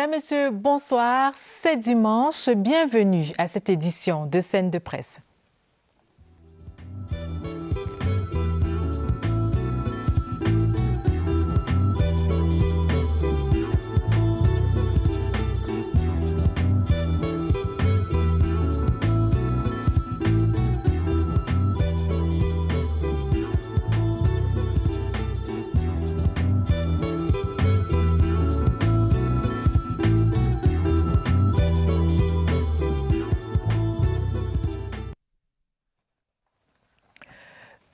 Mesdames, Messieurs, bonsoir. C'est dimanche. Bienvenue à cette édition de Scène de presse.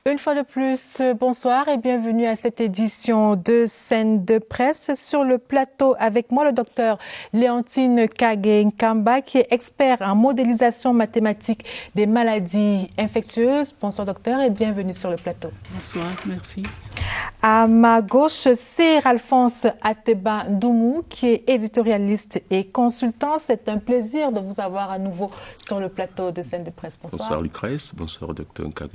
Une fois de plus, bonsoir et bienvenue à cette édition de Scène de presse. Sur le plateau avec moi, le docteur Léontine Kage-Nkamba, qui est expert en modélisation mathématique des maladies infectieuses. Bonsoir docteur et bienvenue sur le plateau. Bonsoir, merci. À ma gauche, c'est Alphonse Ateba Ndoumou, qui est éditorialiste et consultant. C'est un plaisir de vous avoir à nouveau sur le plateau de Scène de presse. Bonsoir. Bonsoir Lucrèce, bonsoir docteur Nkage.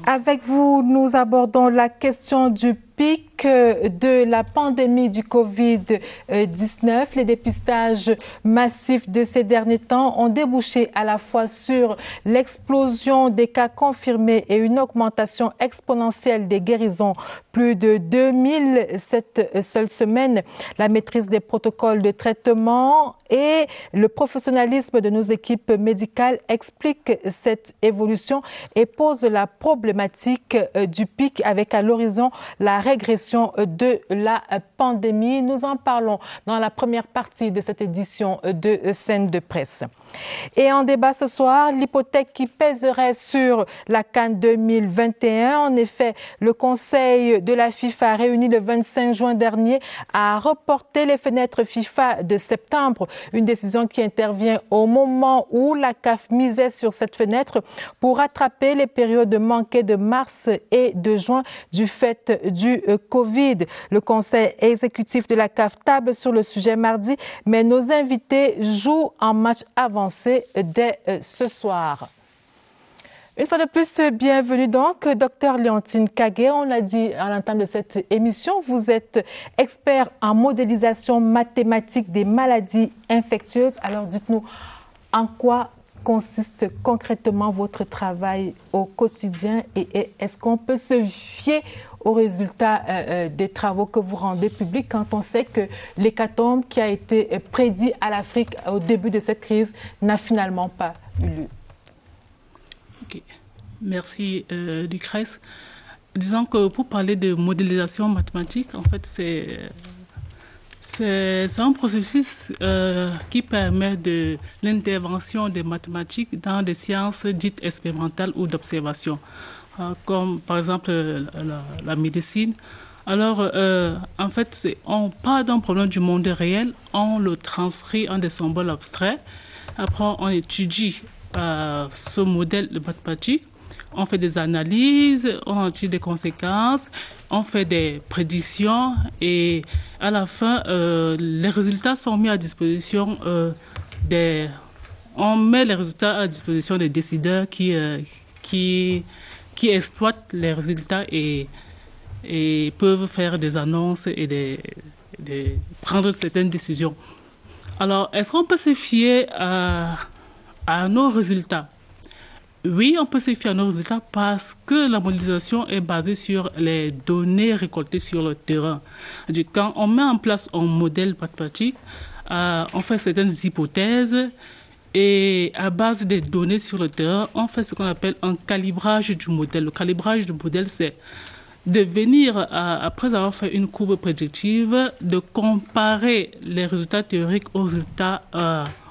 Avec vous, nous abordons la question du pic de la pandémie du Covid-19. Les dépistages massifs de ces derniers temps ont débouché à la fois sur l'explosion des cas confirmés et une augmentation exponentielle des guérisons. Plus de 2000 cette seule semaine. La maîtrise des protocoles de traitement et le professionnalisme de nos équipes médicales expliquent cette évolution et posent la problématique du pic avec à l'horizon la régression de la pandémie. Nous en parlons dans la première partie de cette édition de Scène de presse. Et en débat ce soir, l'hypothèque qui pèserait sur la CAN 2021. En effet, le Conseil de la FIFA réuni le 25 juin dernier a reporté les fenêtres FIFA de septembre. Une décision qui intervient au moment où la CAF misait sur cette fenêtre pour rattraper les périodes manquées de mars et de juin du fait du Covid. Le Conseil exécutif de la CAF table sur le sujet mardi, mais nos invités jouent en match avancé dès ce soir. Une fois de plus, bienvenue donc, docteur Léontine Kage. On l'a dit à l'entame de cette émission, vous êtes expert en modélisation mathématique des maladies infectieuses. Alors dites-nous, en quoi consiste concrètement votre travail au quotidien et est-ce qu'on peut se fier aux résultats des travaux que vous rendez publics quand on sait que l'hécatombe qui a été prédit à l'Afrique au début de cette crise n'a finalement pas eu lieu? Okay. Merci Lucrèce. Disons que pour parler de modélisation mathématique, en fait c'est un processus qui permet de l'intervention des mathématiques dans des sciences dites expérimentales ou d'observation, comme par exemple la médecine. Alors, en fait, on part d'un problème du monde réel, on le transcrit en des symboles abstraits. Après, on étudie ce modèle de mathématiques. On fait des analyses, on en tire des conséquences, on fait des prédictions et à la fin, les résultats sont mis à disposition on met les résultats à disposition des décideurs qui exploitent les résultats et peuvent faire des annonces et prendre certaines décisions. Alors, est-ce qu'on peut se fier à nos résultats? Oui, on peut se fier à nos résultats parce que la modélisation est basée sur les données récoltées sur le terrain. Quand on met en place un modèle mathématique, on fait certaines hypothèses et à base des données sur le terrain, on fait ce qu'on appelle un calibrage du modèle. Le calibrage du modèle, c'est de venir, après avoir fait une courbe prédictive, de comparer les résultats théoriques aux résultats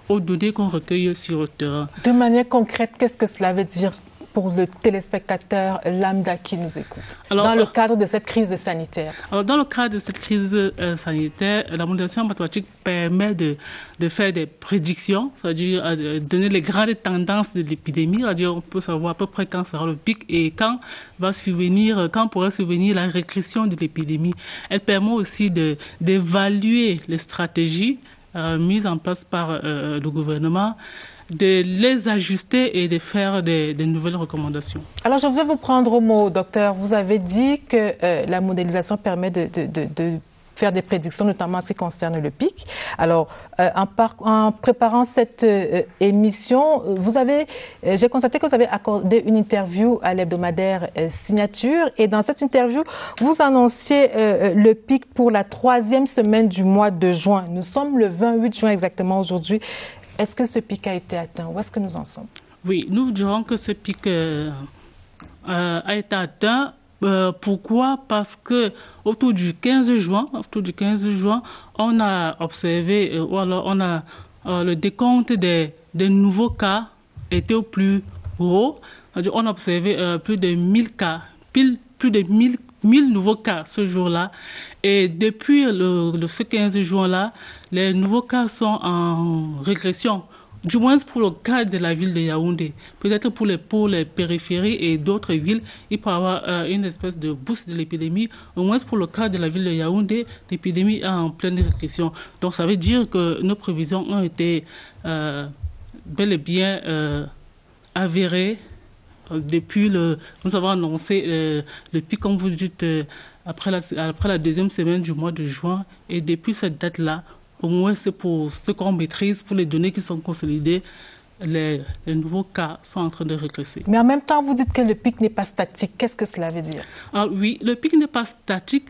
aux données qu'on recueille sur le terrain. De manière concrète, qu'est-ce que cela veut dire pour le téléspectateur lambda qui nous écoute, dans le cadre de cette crise sanitaire? Alors, dans le cadre de cette crise sanitaire, la modélisation mathématique permet de faire des prédictions, c'est-à-dire donner les grandes tendances de l'épidémie, c'est-à-dire on peut savoir à peu près quand sera le pic et quand pourrait survenir la régression de l'épidémie. Elle permet aussi d'évaluer les stratégies mises en place par le gouvernement, de les ajuster et de faire des nouvelles recommandations. Alors, je voudrais vous prendre au mot, docteur. Vous avez dit que la modélisation permet de faire des prédictions, notamment en ce qui concerne le pic. Alors, en préparant cette émission, j'ai constaté que vous avez accordé une interview à l'hebdomadaire Signature, et dans cette interview, vous annonciez le pic pour la 3e semaine du mois de juin. Nous sommes le 28 juin exactement aujourd'hui. Est-ce que ce pic a été atteint? Où est-ce que nous en sommes? Oui, nous dirons que ce pic a été atteint. Pourquoi? Parce que autour du 15 juin, on a observé, ou alors on a le décompte des nouveaux cas était au plus haut. On a observé plus de 1000 cas, plus de 1000 nouveaux cas ce jour-là. Et depuis ce 15 juin-là, les nouveaux cas sont en régression. Du moins pour le cas de la ville de Yaoundé. Peut-être pour les périphéries et d'autres villes, il peut y avoir une espèce de boost de l'épidémie. Au moins pour le cas de la ville de Yaoundé, l'épidémie est en pleine régression. Donc ça veut dire que nos prévisions ont été bel et bien avérées depuis nous avons annoncé le pic, comme vous dites, après la 2e semaine du mois de juin. Et depuis cette date-là, au moins, c'est pour ce qu'on maîtrise, pour les données qui sont consolidées, les nouveaux cas sont en train de régresser. Mais en même temps, vous dites que le pic n'est pas statique. Qu'est-ce que cela veut dire? Ah, oui, le pic n'est pas statique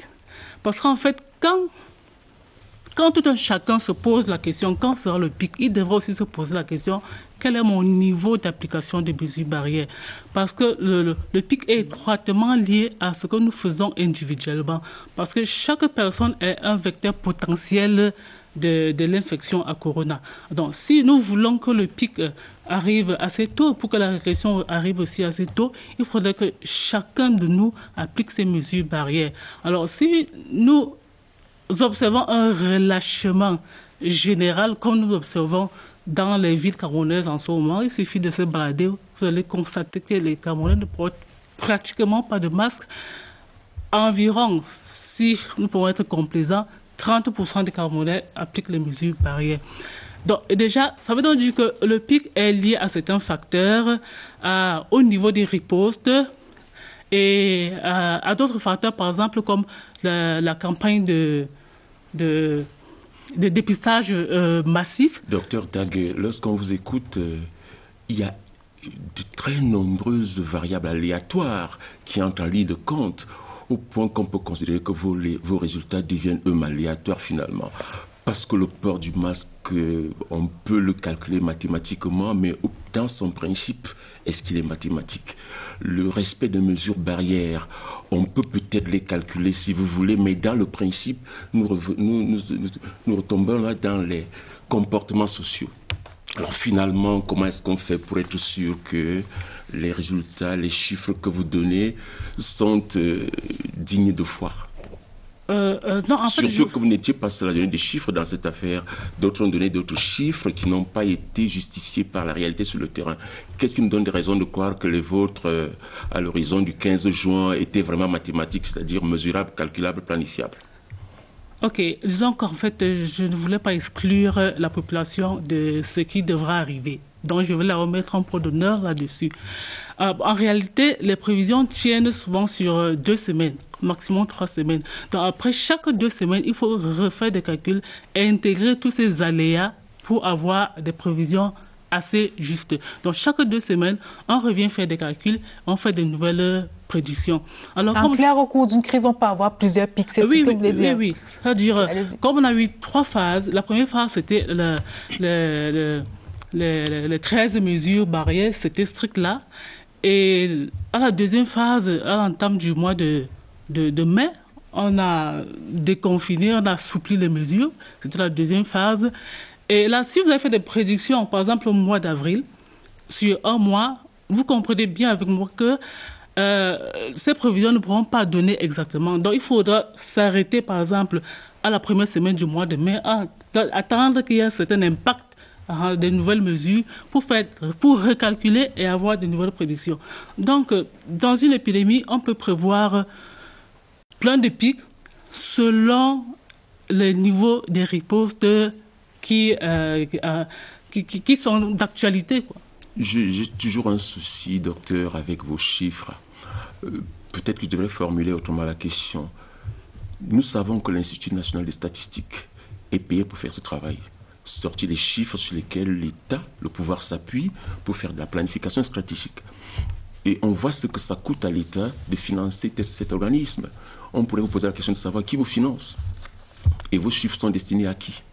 parce qu'en fait, quand tout un chacun se pose la question, quand sera le pic, il devrait aussi se poser la question, quel est mon niveau d'application des mesures barrières? Parce que le pic est étroitement lié à ce que nous faisons individuellement. Parce que chaque personne est un vecteur potentiel de l'infection à corona. Donc, si nous voulons que le pic arrive assez tôt, pour que la régression arrive aussi assez tôt, il faudrait que chacun de nous applique ces mesures barrières. Alors, si nous observons un relâchement général, comme nous observons dans les villes camerounaises en ce moment, il suffit de se balader, vous allez constater que les Camerounais ne portent pratiquement pas de masque. Environ, si nous pouvons être complaisants, 30% des Camerounais appliquent les mesures barrières. Donc déjà, ça veut donc dire que le pic est lié à certains facteurs, au niveau des ripostes et à d'autres facteurs, par exemple comme la campagne de dépistage massif. Docteur Dague, lorsqu'on vous écoute, il y a de très nombreuses variables aléatoires qui entrent en ligne de compte, au point qu'on peut considérer que vos résultats deviennent eux-mêmes aléatoires finalement. Parce que le port du masque, on peut le calculer mathématiquement, mais dans son principe, est-ce qu'il est mathématique? Le respect de mesures barrières, on peut peut-être les calculer si vous voulez, mais dans le principe, nous retombons là dans les comportements sociaux. Alors finalement, comment est-ce qu'on fait pour être sûr que les résultats, les chiffres que vous donnez sont dignes de foi? Non, en fait, surtout que vous n'étiez pas seul à donner des chiffres dans cette affaire. D'autres ont donné d'autres chiffres qui n'ont pas été justifiés par la réalité sur le terrain. Qu'est-ce qui nous donne des raisons de croire que les vôtres, à l'horizon du 15 juin, étaient vraiment mathématiques, c'est-à-dire mesurables, calculables, planifiables? Ok, disons qu'en fait, je ne voulais pas exclure la population de ce qui devra arriver. Donc, je vais la remettre en point d'honneur là-dessus. En réalité, les prévisions tiennent souvent sur 2 semaines, maximum 3 semaines. Donc, après chaque 2 semaines, il faut refaire des calculs et intégrer tous ces aléas pour avoir des prévisions assez justes. Donc, chaque 2 semaines, on revient faire des calculs, on fait de nouvelles prédictions. Alors, en clair, au cours d'une crise, on peut avoir plusieurs pics, c'est ce que vous voulez dire? Oui. C'est-à-dire, comme on a eu 3 phases, la première phase, c'était les 13 mesures barrières, c'était strict là. Et à la deuxième phase, à l'entame du mois de mai, on a déconfiné, on a assoupli les mesures. C'était la deuxième phase. Et là, si vous avez fait des prédictions, par exemple au mois d'avril, sur un mois, vous comprenez bien avec moi que ces prévisions ne pourront pas donner exactement. Donc, il faudra s'arrêter, par exemple, à la première semaine du mois de mai, attendre qu'il y ait un certain impact des nouvelles mesures pour recalculer et avoir de nouvelles prédictions. Donc, dans une épidémie, on peut prévoir plein de pics selon les niveaux des ripostes qui sont d'actualité, quoi. J'ai toujours un souci, docteur, avec vos chiffres. Peut-être que je devrais formuler autrement la question. Nous savons que l'Institut national des statistiques est payé pour faire ce travail. Sortir les chiffres sur lesquels l'État, le pouvoir s'appuie pour faire de la planification stratégique. Et on voit ce que ça coûte à l'État de financer cet organisme. On pourrait vous poser la question de savoir qui vous finance. Et vos chiffres sont destinés à qui?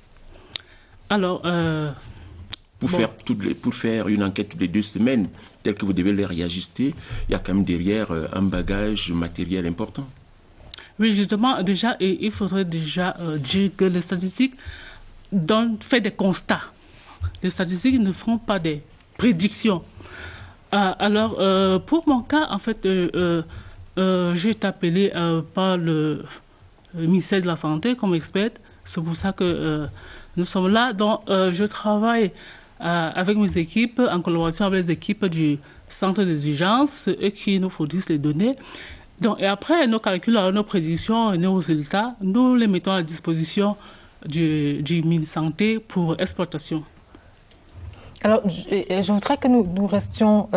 Alors, pour faire une enquête toutes les 2 semaines, telle que vous devez les réajuster, il y a quand même derrière un bagage matériel important. Oui, justement, déjà, il faudrait déjà dire que les statistiques fait des constats. Les statistiques ne font pas des prédictions. Alors, pour mon cas, en fait, j'ai été appelée par le ministère de la Santé comme experte. C'est pour ça que nous sommes là. Donc, je travaille avec mes équipes, en collaboration avec les équipes du centre des urgences, eux qui nous fournissent les données. Donc, et après, nos calculs, nos prédictions et nos résultats, nous les mettons à la disposition du ministère de la Santé pour exploitation. Alors, je voudrais que nous restions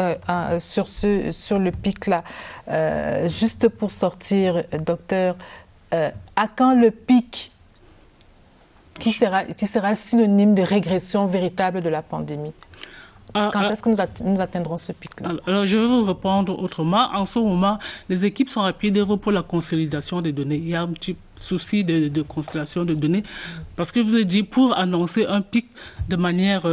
sur le pic-là. Juste pour sortir, docteur, à quand le pic qui sera synonyme de régression véritable de la pandémie? Quand est-ce que nous atteindrons ce pic-là? Alors, je vais vous répondre autrement. En ce moment, les équipes sont à pied d'œuvre pour la consolidation des données. Il y a un petit souci de consolidation de données. Parce que je vous ai dit, pour annoncer un pic de manière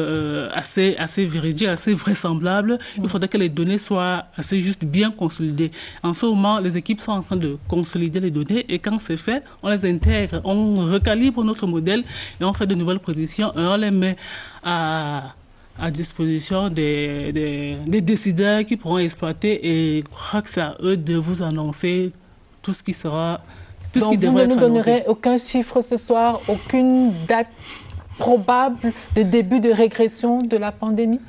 assez véridique, assez vraisemblable, il faudrait que les données soient assez juste bien consolidées. En ce moment, les équipes sont en train de consolider les données et quand c'est fait, on les intègre, on recalibre notre modèle et on fait de nouvelles prédictions et on les met à disposition des décideurs qui pourront exploiter et je crois que c'est à eux de vous annoncer tout ce qui sera, tout ce qui devrait être annoncé. Donc vous ne nous donnerez aucun chiffre ce soir, aucune date probable de début de régression de la pandémie?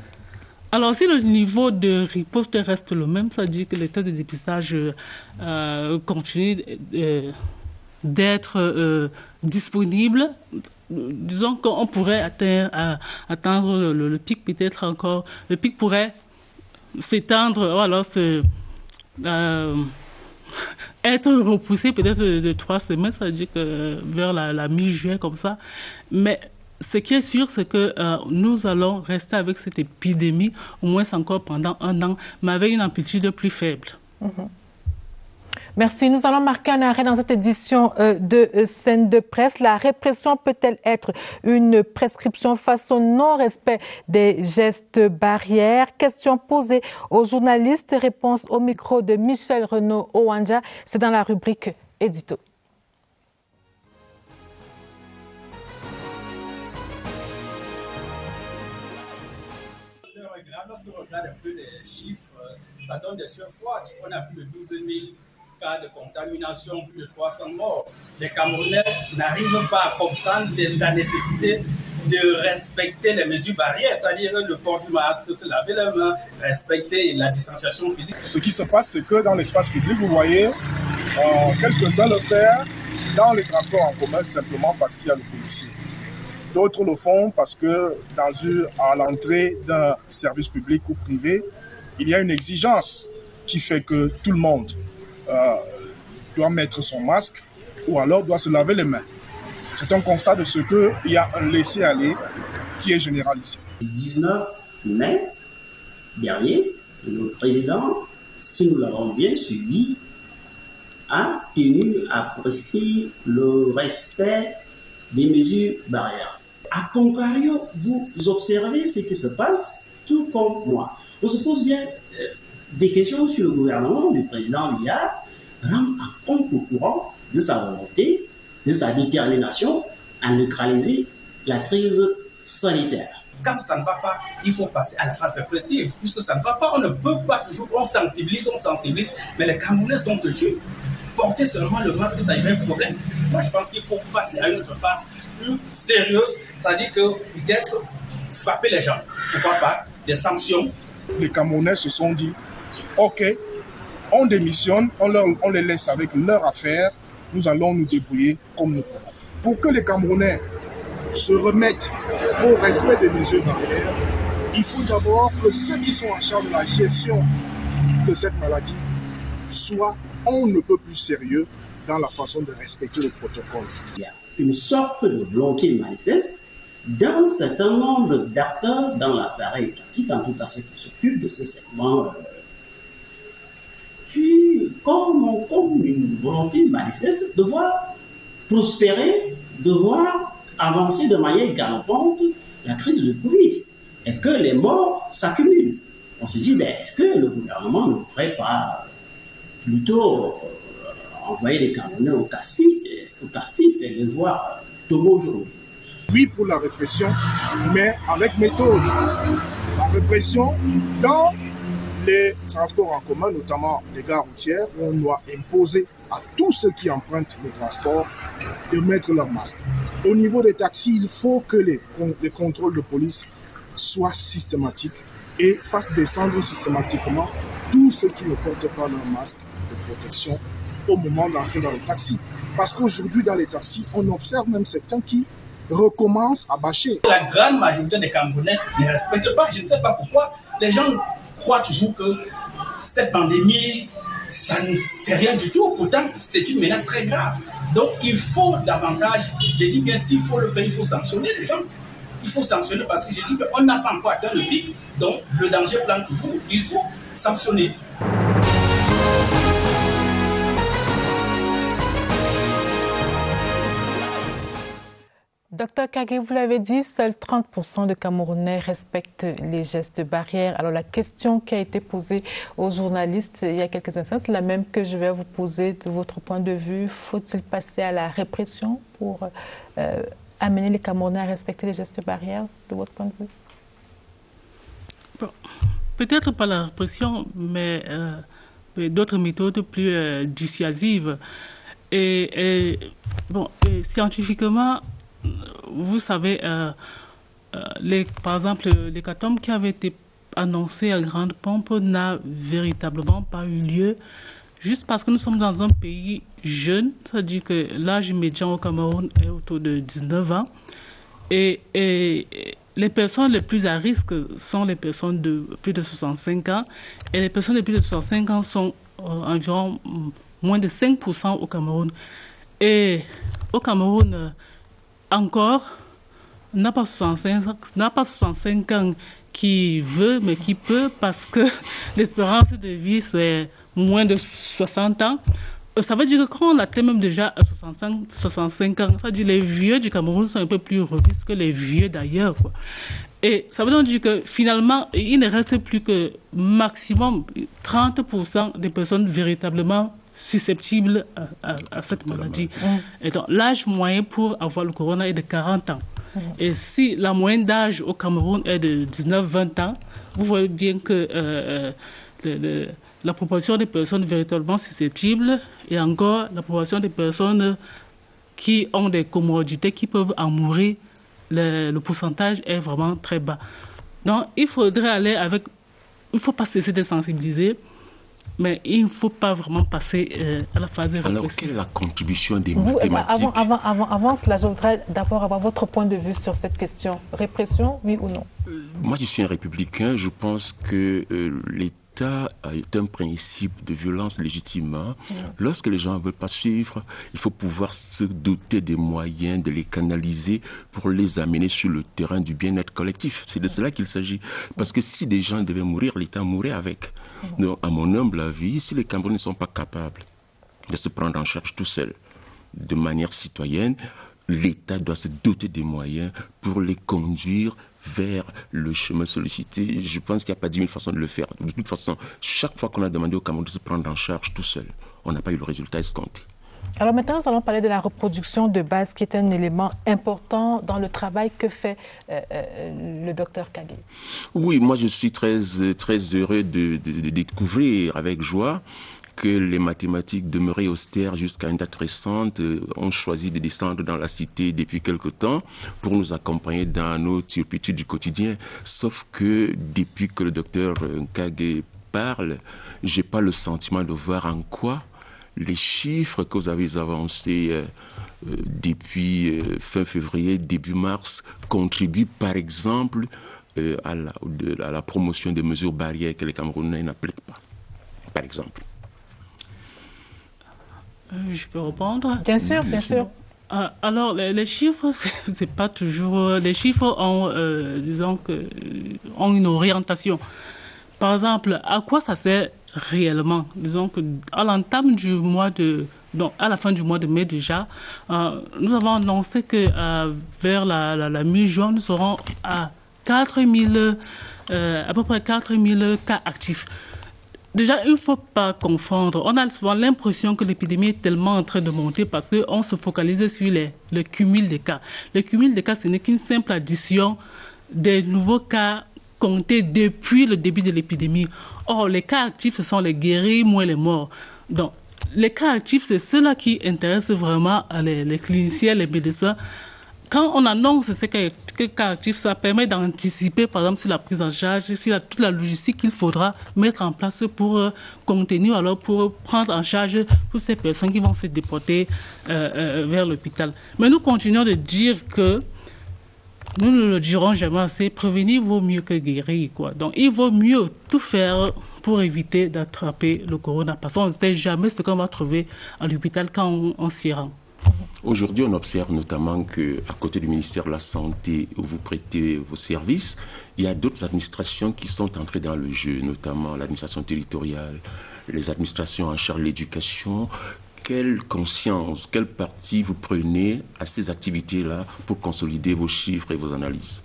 Alors, si le niveau de riposte reste le même, ça veut dire que les tests de dépistage continuent d'être disponibles. Disons qu'on pourrait atteindre le pic, peut-être encore. Le pic pourrait s'étendre, ou alors être repoussé peut-être de 3 semaines, ça veut dire que vers la mi-juillet, comme ça. Mais ce qui est sûr, c'est que nous allons rester avec cette épidémie, au moins encore pendant 1 an, mais avec une amplitude plus faible. Mm-hmm. Merci. Nous allons marquer un arrêt dans cette édition de Scène de presse. La répression peut-elle être une prescription face au non-respect des gestes barrières? Question posée aux journalistes. Réponse au micro de Michel Renaud Owanja. C'est dans la rubrique Édito. Lorsque on regarde un peu les chiffres, ça donne des surfroids. On a plus de 12 000 cas de contamination, plus de 300 morts. Les Camerounais n'arrivent pas à comprendre la nécessité de respecter les mesures barrières, c'est-à-dire le port du masque, se laver les mains, respecter la distanciation physique. Ce qui se passe, c'est que dans l'espace public, vous voyez quelques-uns le faire dans les transports en commun simplement parce qu'il y a le policier. D'autres le font parce que à l'entrée d'un service public ou privé, il y a une exigence qui fait que tout le monde doit mettre son masque ou alors doit se laver les mains. C'est un constat de ce qu'il y a un laisser-aller qui est généralisé. Le 19 mai dernier, le président, si nous l'avons bien suivi, a tenu à prescrire le respect des mesures barrières. A contrario, vous observez ce qui se passe, tout comme moi. On se pose bien des questions sur le gouvernement du président Biya, rend à contre-courant de sa volonté, de sa détermination à neutraliser la crise sanitaire. Quand ça ne va pas, il faut passer à la phase répressive. Puisque ça ne va pas, on ne peut pas toujours, on sensibilise, mais les Camerounais sont têtus. Porter seulement le masque, ça y a un problème. Moi, je pense qu'il faut passer à une autre phase plus sérieuse, c'est-à-dire que peut-être frapper les gens. Pourquoi pas? Des sanctions. Les Camerounais se sont dit, OK, on démissionne, on les laisse avec leur affaire, nous allons nous débrouiller comme nous pouvons. Pour que les Camerounais se remettent au respect des mesures barrières, il faut d'abord que ceux qui sont en charge de la gestion de cette maladie soient on ne peut plus sérieux dans la façon de respecter le protocole. Il y a une sorte de bloqué manifeste d'un certain nombre d'acteurs dans l'appareil étatique, en tout cas ceux qui s'occupent de ce segment, qui, comme une volonté manifeste de voir prospérer, de voir avancer de manière galopante la crise du Covid et que les morts s'accumulent. On se dit, est-ce que le gouvernement ne pourrait pas plutôt envoyer les Camerounais au casse-pipe et les voir tomber aujourd'hui? Oui, pour la répression, mais avec méthode. La répression dans les transports en commun, notamment les gares routières, où on doit imposer à tous ceux qui empruntent les transports de mettre leur masque. Au niveau des taxis, il faut que les contrôles de police soient systématiques et fassent descendre systématiquement tous ceux qui ne portent pas leur masque de protection au moment d'entrer dans le taxi. Parce qu'aujourd'hui, dans les taxis, on observe même certains qui recommencent à bâcher. La grande majorité des Camerounais ne respectent pas. Je ne sais pas pourquoi. Les gens croient toujours que cette pandémie, ça ne c'est rien du tout. Pourtant, c'est une menace très grave. Donc, il faut davantage, je dis bien, s'il faut le faire, il faut sanctionner les gens. Il faut sanctionner parce que je dis qu'on n'a pas encore atteint le pic. Donc, le danger plane toujours. Il faut sanctionner. Docteur Kagé, vous l'avez dit, seuls 30% de Camerounais respectent les gestes barrières. Alors la question qui a été posée aux journalistes il y a quelques instants, c'est la même que je vais vous poser de votre point de vue. Faut-il passer à la répression pour amener les Camerounais à respecter les gestes barrières, de votre point de vue? Bon, peut-être pas la répression, mais d'autres méthodes plus dissuasives. Et scientifiquement, vous savez, par exemple, l'hécatombe qui avait été annoncé à grande pompe n'a véritablement pas eu lieu, juste parce que nous sommes dans un pays jeune, c'est-à-dire que l'âge médian au Cameroun est autour de 19 ans, et les personnes les plus à risque sont les personnes de plus de 65 ans, et les personnes de plus de 65 ans sont environ moins de 5% au Cameroun. Et au Cameroun, encore, n'a pas 65 ans qui veut, mais qui peut, parce que l'espérance de vie, c'est moins de 60 ans. Ça veut dire que quand on atteint même déjà à 65 ans, ça veut dire que les vieux du Cameroun sont un peu plus robustes que les vieux d'ailleurs, quoi. Et ça veut donc dire que finalement, il ne reste plus que maximum 30% des personnes véritablement susceptibles à cette maladie. Et donc, l'âge moyen pour avoir le corona est de 40 ans. Et si la moyenne d'âge au Cameroun est de 19-20 ans, vous voyez bien que la proportion des personnes véritablement susceptibles et encore la proportion des personnes qui ont des comorbidités qui peuvent en mourir, le pourcentage est vraiment très bas. Donc, il faudrait aller avec... Il ne faut pas cesser de sensibiliser, mais il ne faut pas vraiment passer à la phase de répression. Alors, quelle est la contribution des mathématiques? Avant cela, je voudrais d'abord avoir votre point de vue sur cette question. Répression, oui ou non? Moi, je suis un républicain. Je pense que l'État est un principe de violence légitime. Lorsque les gens ne veulent pas suivre, il faut pouvoir se doter des moyens de les canaliser pour les amener sur le terrain du bien-être collectif. C'est de cela qu'il s'agit. Parce que si des gens devaient mourir, l'État mourrait avec. Donc, à mon humble avis, si les Camerounais ne sont pas capables de se prendre en charge tout seuls, de manière citoyenne, l'État doit se doter des moyens pour les conduire vers le chemin sollicité. Je pense qu'il n'y a pas 10 000 façons de le faire. De toute façon, chaque fois qu'on a demandé au Cameroun de se prendre en charge tout seul, on n'a pas eu le résultat escompté. Alors maintenant, nous allons parler de la reproduction de base, qui est un élément important dans le travail que fait le docteur Kagé. Oui, moi je suis très heureux de découvrir avec joie que les mathématiques demeuraient austères jusqu'à une date récente ont choisi de descendre dans la cité depuis quelque temps pour nous accompagner dans nos turpitudes du quotidien. Sauf que depuis que le docteur Kagé parle, j'ai pas le sentiment de voir en quoi les chiffres que vous avez avancés depuis fin février, début mars, contribuent par exemple à la promotion des mesures barrières que les Camerounais n'appliquent pas. Par exemple. Je peux répondre? Bien sûr, bien sûr. Alors, les chiffres, c'est pas toujours... Les chiffres ont, ont une orientation. Par exemple, à quoi ça sert réellement? Disons qu'à l'entame du mois donc à la fin du mois de mai déjà, nous avons annoncé que vers la mi-juin, nous serons à à peu près 4000 cas actifs. Déjà, il ne faut pas confondre. On a souvent l'impression que l'épidémie est tellement en train de monter parce qu'on se focalise sur le cumul des cas. Le cumul des cas, ce n'est qu'une simple addition des nouveaux cas comptés depuis le début de l'épidémie. Or, les cas actifs, ce sont les guéris moins les morts. Donc, les cas actifs, c'est ceux-là qui intéressent vraiment les cliniciens, les médecins. Quand on annonce ces cas actifs, ça permet d'anticiper, par exemple, sur la prise en charge, sur toute la logistique qu'il faudra mettre en place pour contenir, alors pour prendre en charge toutes ces personnes qui vont se déporter vers l'hôpital. Mais nous continuons de dire que, nous ne le dirons jamais assez, prévenir vaut mieux que guérir, quoi. Donc, il vaut mieux tout faire pour éviter d'attraper le corona, parce qu'on ne sait jamais ce qu'on va trouver à l'hôpital quand on s'y rend. Aujourd'hui, on observe notamment qu'à côté du ministère de la Santé, où vous prêtez vos services, il y a d'autres administrations qui sont entrées dans le jeu, notamment l'administration territoriale, les administrations en charge de l'éducation. Quelle conscience, quelle partie vous prenez à ces activités-là pour consolider vos chiffres et vos analyses?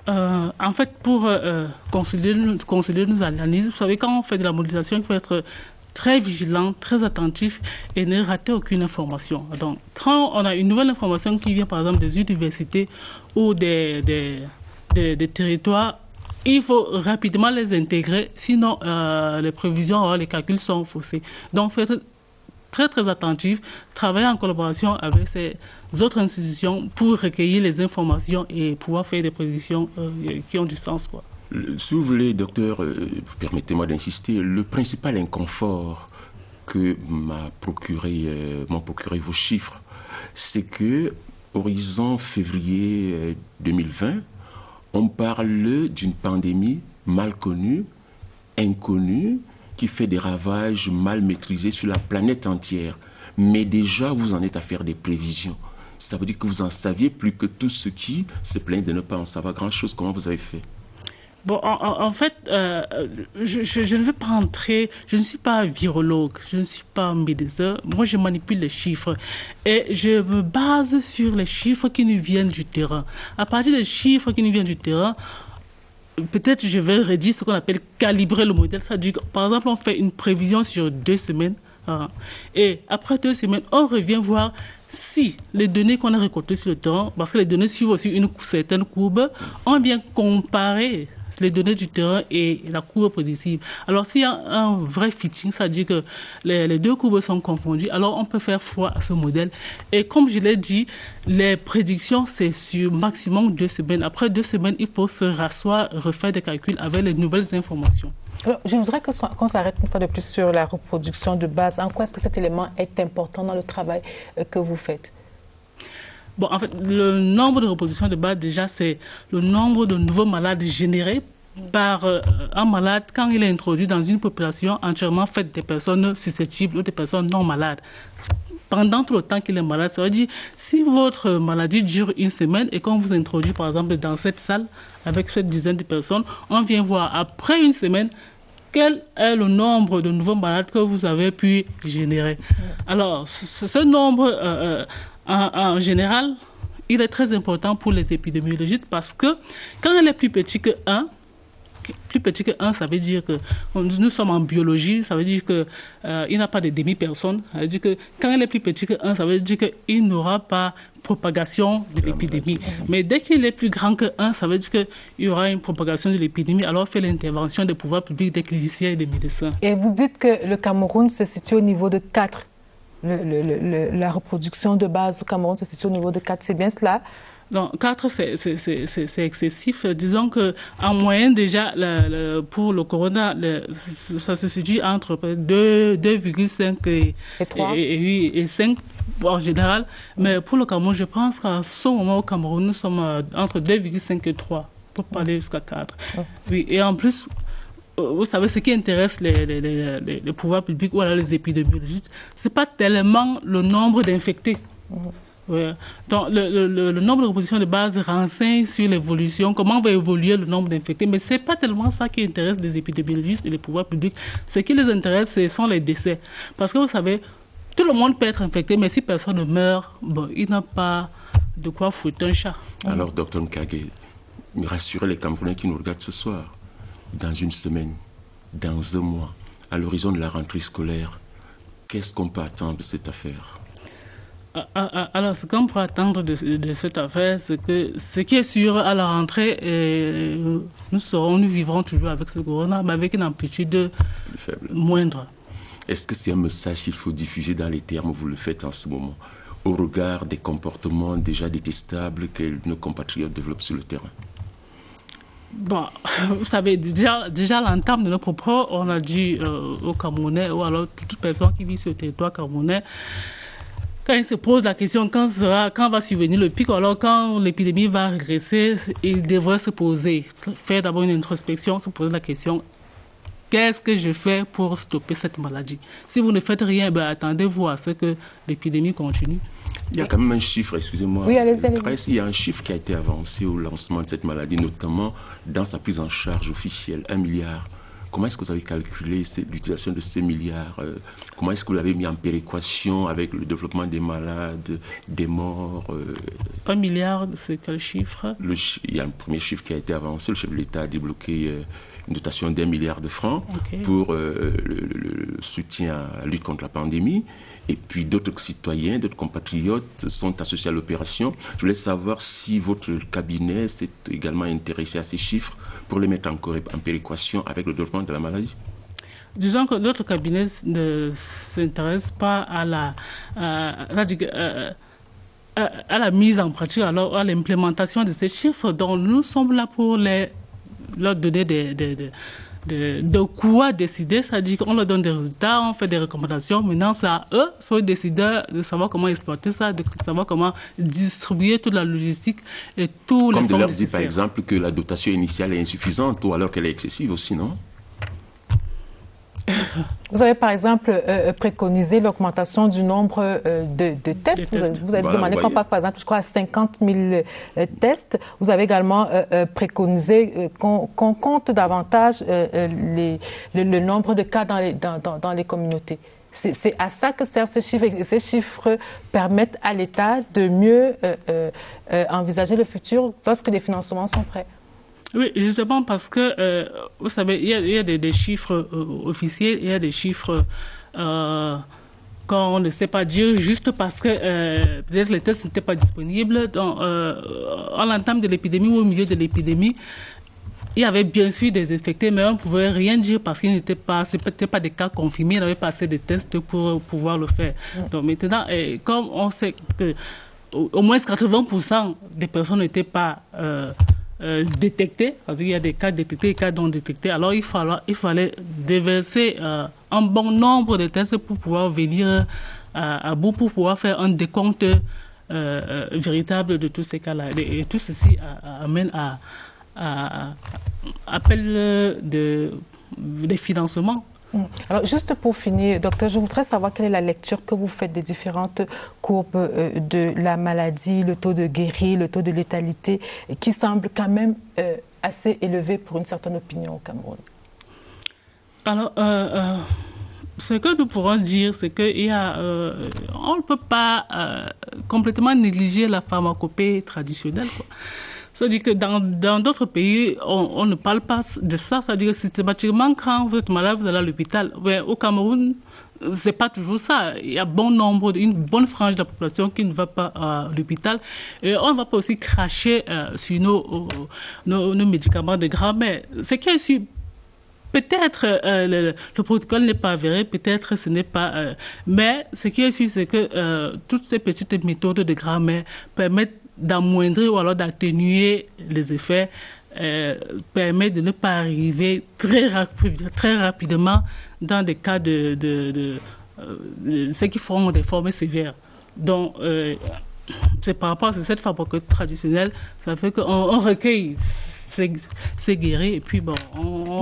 En fait, pour consolider nos analyses, vous savez, quand on fait de la modélisation, il faut être très vigilant, très attentif et ne rater aucune information. Donc, quand on a une nouvelle information qui vient, par exemple, des universités ou des territoires, il faut rapidement les intégrer, sinon les prévisions, les calculs sont faussés. Donc, il faut être très, très attentif, travailler en collaboration avec ces autres institutions pour recueillir les informations et pouvoir faire des prédictions qui ont du sens, quoi. Si vous voulez, docteur, permettez-moi d'insister, le principal inconfort que m'ont procuré vos chiffres, c'est que, horizon février 2020, on parle d'une pandémie mal connue, inconnue, qui fait des ravages mal maîtrisés sur la planète entière. Mais déjà, vous en êtes à faire des prévisions. Ça veut dire que vous en saviez plus que tous ceux qui se plaignent de ne pas en savoir grand-chose. Comment vous avez fait? Bon, en fait, je ne veux pas entrer, je ne suis pas virologue, je ne suis pas médecin, moi je manipule les chiffres et je me base sur les chiffres qui nous viennent du terrain. À partir des chiffres qui nous viennent du terrain, peut-être je vais redire ce qu'on appelle calibrer le modèle, c'est-à-dire que, par exemple, on fait une prévision sur 2 semaines et après 2 semaines, on revient voir si les données qu'on a récoltées sur le terrain, parce que les données suivent aussi une certaine courbe, on vient comparer les données du terrain et la courbe prédictive. Alors, s'il y a un vrai fitting, c'est-à-dire que les deux courbes sont confondues, alors on peut faire foi à ce modèle. Et comme je l'ai dit, les prédictions, c'est sur maximum 2 semaines. Après 2 semaines, il faut se rasseoir, refaire des calculs avec les nouvelles informations. Alors, je voudrais qu'on s'arrête une fois de plus sur la reproduction de base. En quoi est-ce que cet élément est important dans le travail que vous faites? Bon, en fait, le nombre de reproductions de base, déjà, c'est le nombre de nouveaux malades générés par un malade quand il est introduit dans une population entièrement faite des personnes susceptibles ou des personnes non malades. Pendant tout le temps qu'il est malade, ça veut dire, si votre maladie dure 1 semaine et qu'on vous introduit, par exemple, dans cette salle avec cette dizaine de personnes, on vient voir après 1 semaine quel est le nombre de nouveaux malades que vous avez pu générer. Alors, ce nombre... En général, il est très important pour les épidémiologistes parce que quand elle est plus petit que 1, ça veut dire que nous sommes en biologie, ça veut dire qu'il n'y a pas de demi-personne. Ça veut dire que quand elle est plus petit que 1, ça veut dire qu'il n'y aura pas propagation de l'épidémie. Mais dès qu'il est plus grand que 1, ça veut dire qu'il y aura une propagation de l'épidémie. Alors, on fait l'intervention des pouvoirs publics, des cliniciens et des médecins. Et vous dites que le Cameroun se situe au niveau de 4. La reproduction de base au Cameroun se situe au niveau de 4, c'est bien cela? Non, 4, c'est excessif. Disons qu'en moyenne, déjà, pour le corona, ça se situe entre 2,5 et 5 en général. Mais pour le Cameroun, je pense qu'à ce moment au Cameroun, nous sommes entre 2,5 et 3, pour parler jusqu'à 4. Oui, et en plus... vous savez, ce qui intéresse les pouvoirs publics ou alors les épidémiologistes, c'est pas tellement le nombre d'infectés. Ouais. Donc, le nombre de repositions de base renseigne sur l'évolution, comment va évoluer le nombre d'infectés, mais c'est pas tellement ça qui intéresse les épidémiologistes et les pouvoirs publics. Ce qui les intéresse, ce sont les décès. Parce que vous savez, tout le monde peut être infecté, mais si personne ne meurt, bon, il n'a pas de quoi foutre un chat. Alors, Dr Nkage, rassurez les Camerounais qui nous regardent ce soir. Dans une semaine, dans un mois, à l'horizon de la rentrée scolaire, qu'est-ce qu'on peut attendre de cette affaire? Alors, ce qu'on peut attendre de cette affaire, c'est que ce qui est sûr, à la rentrée, nous vivrons toujours avec ce corona, mais avec une amplitude moindre. Est-ce que c'est un message qu'il faut diffuser dans les termes où vous le faites en ce moment, au regard des comportements déjà détestables que nos compatriotes développent sur le terrain? Bon, vous savez, déjà à l'entame de nos propos, on a dit aux Camerounais, ou alors toute personne qui vit sur le territoire camerounais, quand il se pose la question quand va survenir le pic, alors quand l'épidémie va régresser, il devrait se poser, faire d'abord une introspection, se poser la question, qu'est-ce que je fais pour stopper cette maladie? Si vous ne faites rien, ben attendez-vous à ce que l'épidémie continue. Il y a quand même un chiffre, excusez-moi. Oui, allez-y. Il y a un chiffre qui a été avancé au lancement de cette maladie, notamment dans sa prise en charge officielle, 1 milliard. Comment est-ce que vous avez calculé l'utilisation de ces milliards? Comment est-ce que vous l'avez mis en péréquation avec le développement des malades, des morts? 1 milliard, c'est quel chiffre? Il y a un premier chiffre qui a été avancé. Le chef de l'État a débloqué une dotation d'1 milliard de francs pour le soutien à la lutte contre la pandémie. Et puis d'autres citoyens, d'autres compatriotes sont associés à l'opération. Je voulais savoir si votre cabinet s'est également intéressé à ces chiffres pour les mettre en péréquation avec le développement de la maladie. Disons que notre cabinet ne s'intéresse pas à la mise en pratique, alors à l'implémentation de ces chiffres. Donc nous sommes là pour leur donner de quoi décider, c'est-à-dire qu'on leur donne des résultats, on fait des recommandations. Maintenant, c'est à eux, sont les décideurs, de savoir comment exploiter ça, de savoir comment distribuer toute la logistique et tous les fonds nécessaires. Comme de leur dire, par exemple, que la dotation initiale est insuffisante ou alors qu'elle est excessive aussi, non? Vous avez par exemple préconisé l'augmentation du nombre de tests. Vous avez demandé qu'on passe par exemple, je crois, à 50 000 tests. Vous avez également préconisé qu'on compte davantage le nombre de cas dans les communautés. C'est à ça que servent ces chiffres. Et ces chiffres permettent à l'État de mieux envisager le futur lorsque les financements sont prêts. Oui, justement parce que, vous savez, il y a des chiffres officiels, il y a des chiffres qu'on ne sait pas dire juste parce que peut-être les tests n'étaient pas disponibles. Donc, à l'entame de l'épidémie ou au milieu de l'épidémie, il y avait bien sûr des infectés, mais on ne pouvait rien dire parce qu'ils n'étaient pas, c'était pas des cas confirmés, il n'y avait pas assez de tests pour pouvoir le faire. Donc maintenant, comme on sait que au moins 80% des personnes n'étaient pas détectés, parce qu'il y a des cas détectés et des cas non détectés. Alors il fallait déverser un bon nombre de tests pour pouvoir venir à bout, pour pouvoir faire un décompte véritable de tous ces cas-là. Et tout ceci amène à appel des financements. Alors, juste pour finir, docteur, je voudrais savoir quelle est la lecture que vous faites des différentes courbes de la maladie, le taux de guéris, le taux de létalité, qui semble quand même assez élevé pour une certaine opinion au Cameroun. Alors, ce que nous pourrons dire, c'est qu'on ne peut pas complètement négliger la pharmacopée traditionnelle, quoi. C'est-à-dire que dans d'autres pays, on ne parle pas de ça. C'est-à-dire que systématiquement, quand vous êtes malade, vous allez à l'hôpital. Ouais, au Cameroun, c'est pas toujours ça. Il y a une bonne frange de la population qui ne va pas à l'hôpital. Et on ne va pas aussi cracher sur nos médicaments de grand-mère. Ce qui est sûr, peut-être le protocole n'est pas avéré, peut-être ce n'est pas... mais ce qui est sûr, c'est que toutes ces petites méthodes de grand-mère permettent d'amoindrir ou alors d'atténuer les effets, permet de ne pas arriver très rapidement dans des cas de ceux qui font des formes sévères. Donc, c'est par rapport à cette pharmacopée traditionnelle, ça fait qu'on recueille s'est guéri. Et puis, bon,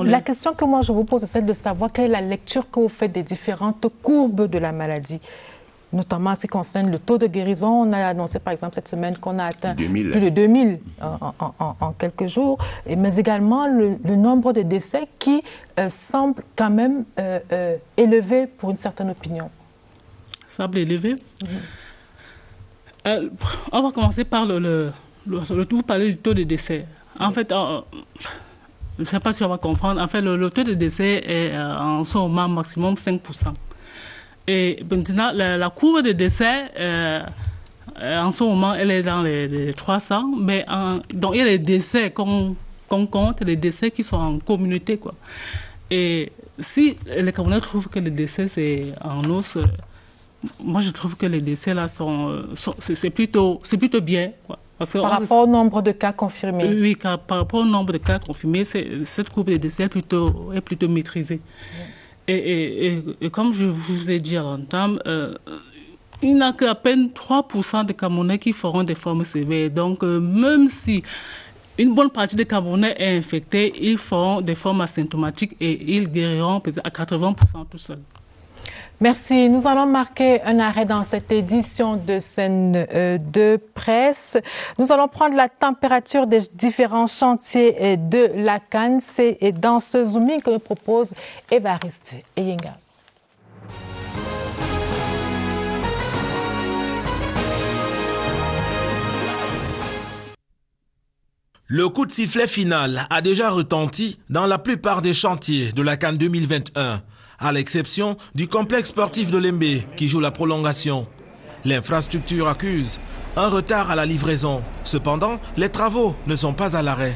La question que moi je vous pose, c'est celle de savoir quelle est la lecture que vous faites des différentes courbes de la maladie, notamment en ce qui concerne le taux de guérison. On a annoncé par exemple cette semaine qu'on a atteint 2000. plus de 2000 en quelques jours, mais également le nombre de décès qui semble quand même élevé pour une certaine opinion. Semble élevé. On va commencer par vous parlez du taux de décès. En fait, je ne sais pas si on va comprendre. En fait, le taux de décès est en ce moment maximum 5%. Et maintenant, la courbe de décès, en ce moment, elle est dans les 300. Mais donc, il y a les décès qu'on compte, les décès qui sont en communauté, quoi. Et si les Camerounais trouvent que les décès, c'est en hausse, moi, je trouve que les décès, là, c'est plutôt bien, quoi. Parce que par rapport au nombre de cas confirmés. Oui, par rapport au nombre de cas confirmés, cette courbe de décès est plutôt maîtrisée. Et comme je vous ai dit à l'entame, il n'y a qu'à peine 3% des Camerounais qui feront des formes sévères. Donc, même si une bonne partie des Camerounais est infectée, ils feront des formes asymptomatiques et ils guériront peut-être à 80% tout seuls. Merci. Nous allons marquer un arrêt dans cette édition de Scène de presse. Nous allons prendre la température des différents chantiers de la CAN. C'est dans ce zooming que nous propose Évariste Eyenga. Le coup de sifflet final a déjà retenti dans la plupart des chantiers de la CAN 2021. À l'exception du complexe sportif de Lembe qui joue la prolongation. L'infrastructure accuse un retard à la livraison. Cependant, les travaux ne sont pas à l'arrêt.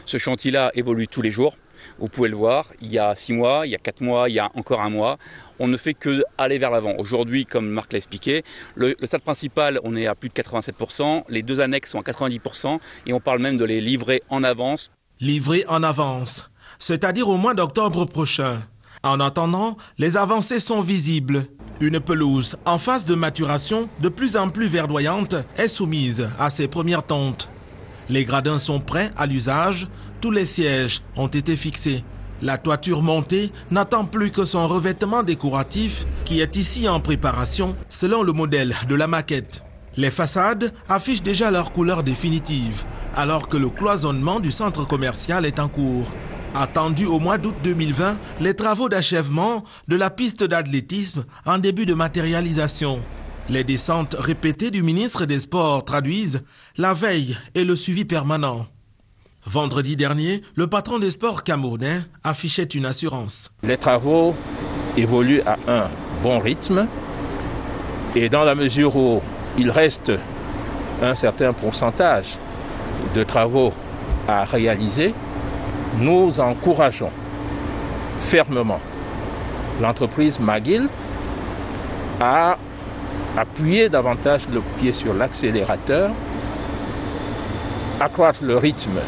Ce chantier-là évolue tous les jours. Vous pouvez le voir, il y a 6 mois, il y a 4 mois, il y a encore 1 mois. On ne fait que aller vers l'avant. Aujourd'hui, comme Marc l'a expliqué, le stade principal, on est à plus de 87%. Les 2 annexes sont à 90% et on parle même de les livrer en avance. Livrer en avance, c'est-à-dire au mois d'octobre prochain. En attendant, les avancées sont visibles. Une pelouse en phase de maturation de plus en plus verdoyante est soumise à ses premières tontes. Les gradins sont prêts à l'usage, tous les sièges ont été fixés. La toiture montée n'attend plus que son revêtement décoratif qui est ici en préparation selon le modèle de la maquette. Les façades affichent déjà leur couleur définitive alors que le cloisonnement du centre commercial est en cours. Attendu au mois d'août 2020, les travaux d'achèvement de la piste d'athlétisme en début de matérialisation. Les descentes répétées du ministre des Sports traduisent la veille et le suivi permanent. Vendredi dernier, le patron des sports camerounais affichait une assurance. Les travaux évoluent à un bon rythme et dans la mesure où il reste un certain pourcentage de travaux à réaliser, nous encourageons fermement l'entreprise McGill à appuyer davantage le pied sur l'accélérateur, accroître le rythme.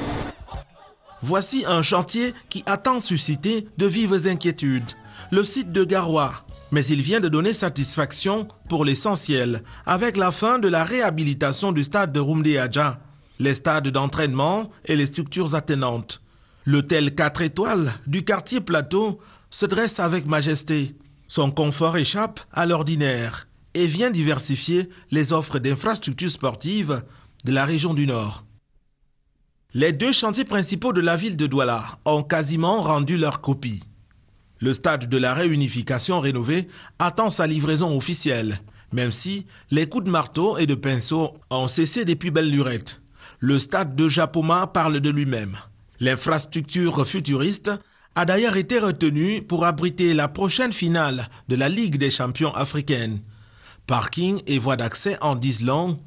Voici un chantier qui a tant suscité de vives inquiétudes. Le site de Garoua. Mais il vient de donner satisfaction pour l'essentiel avec la fin de la réhabilitation du stade de Rumde-Adja, les stades d'entraînement et les structures attenantes. L'hôtel 4 étoiles du quartier Plateau se dresse avec majesté. Son confort échappe à l'ordinaire et vient diversifier les offres d'infrastructures sportives de la région du Nord. Les 2 chantiers principaux de la ville de Douala ont quasiment rendu leur copie. Le stade de la réunification rénové attend sa livraison officielle, même si les coups de marteau et de pinceau ont cessé depuis belle lurette. Le stade de Japoma parle de lui-même. L'infrastructure futuriste a d'ailleurs été retenue pour abriter la prochaine finale de la Ligue des champions africaine. Parking et voies d'accès en disent long,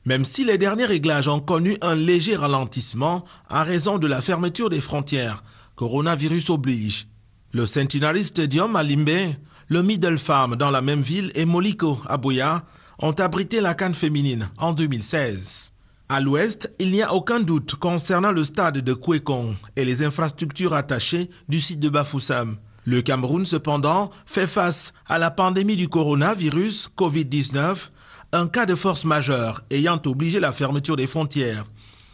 même si les derniers réglages ont connu un léger ralentissement à raison de la fermeture des frontières. Coronavirus oblige. Le Centenary Stadium à Limbe, le Middle Farm dans la même ville et Moliko à Boya ont abrité la CAN féminine en 2016. À l'ouest, il n'y a aucun doute concernant le stade de Kwekong et les infrastructures attachées du site de Bafoussam. Le Cameroun, cependant, fait face à la pandémie du coronavirus Covid-19, un cas de force majeure ayant obligé la fermeture des frontières.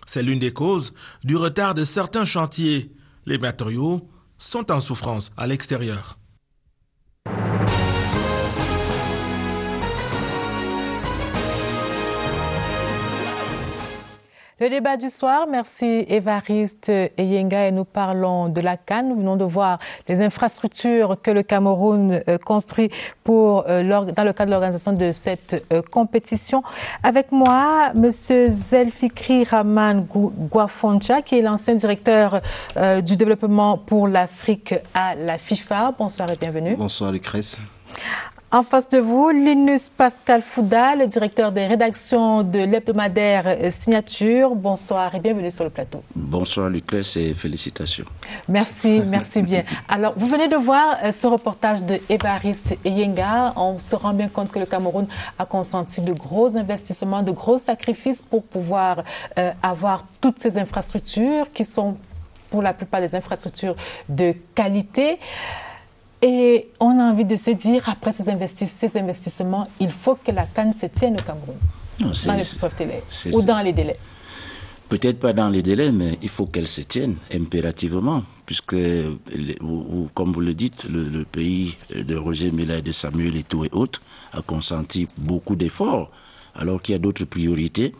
C'est l'une des causes du retard de certains chantiers. Les matériaux sont en souffrance à l'extérieur. Le débat du soir, merci Évariste Eyenga, et nous parlons de la CAN. Nous venons de voir les infrastructures que le Cameroun construit dans le cadre de l'organisation de cette compétition. Avec moi, monsieur Zelfikri Rahman Gwafoncha, qui est l'ancien directeur du développement pour l'Afrique à la FIFA. Bonsoir et bienvenue. Bonsoir Lucrèce. En face de vous, Linus Pascal Fouda, le directeur des rédactions de l'hebdomadaire Signature. Bonsoir et bienvenue sur le plateau. Bonsoir Lucrèce et félicitations. Merci, merci bien. Alors, vous venez de voir ce reportage de Évariste Eyenga. On se rend bien compte que le Cameroun a consenti de gros investissements, de gros sacrifices pour pouvoir avoir toutes ces infrastructures qui sont pour la plupart des infrastructures de qualité. Et on a envie de se dire, après ces investissements, il faut que la CAN se tienne au Cameroun, dans les épreuves télé, ou dans les délais. Peut-être pas dans les délais, mais il faut qu'elle se tienne impérativement, puisque, comme vous le dites, le pays de Roger Milla et de Samuel Eto'o et autres a consenti beaucoup d'efforts, alors qu'il y a d'autres priorités.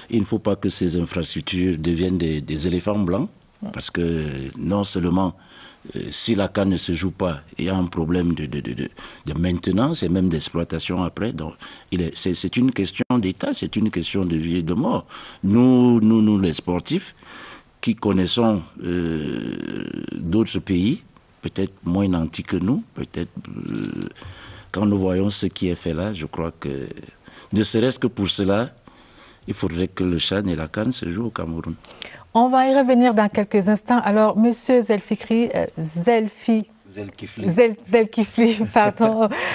Il ne faut pas que ces infrastructures deviennent des éléphants blancs, parce que non seulement si la CAN ne se joue pas, il y a un problème de maintenance et même d'exploitation après. Donc, c'est une question d'État, c'est une question de vie et de mort. Nous les sportifs, qui connaissons d'autres pays, peut-être moins nantis que nous, peut-être quand nous voyons ce qui est fait là, je crois que, ne serait-ce que pour cela, il faudrait que le CHAN et la CAN se jouent au Cameroun. On va y revenir dans quelques instants. Alors, monsieur Zelfikri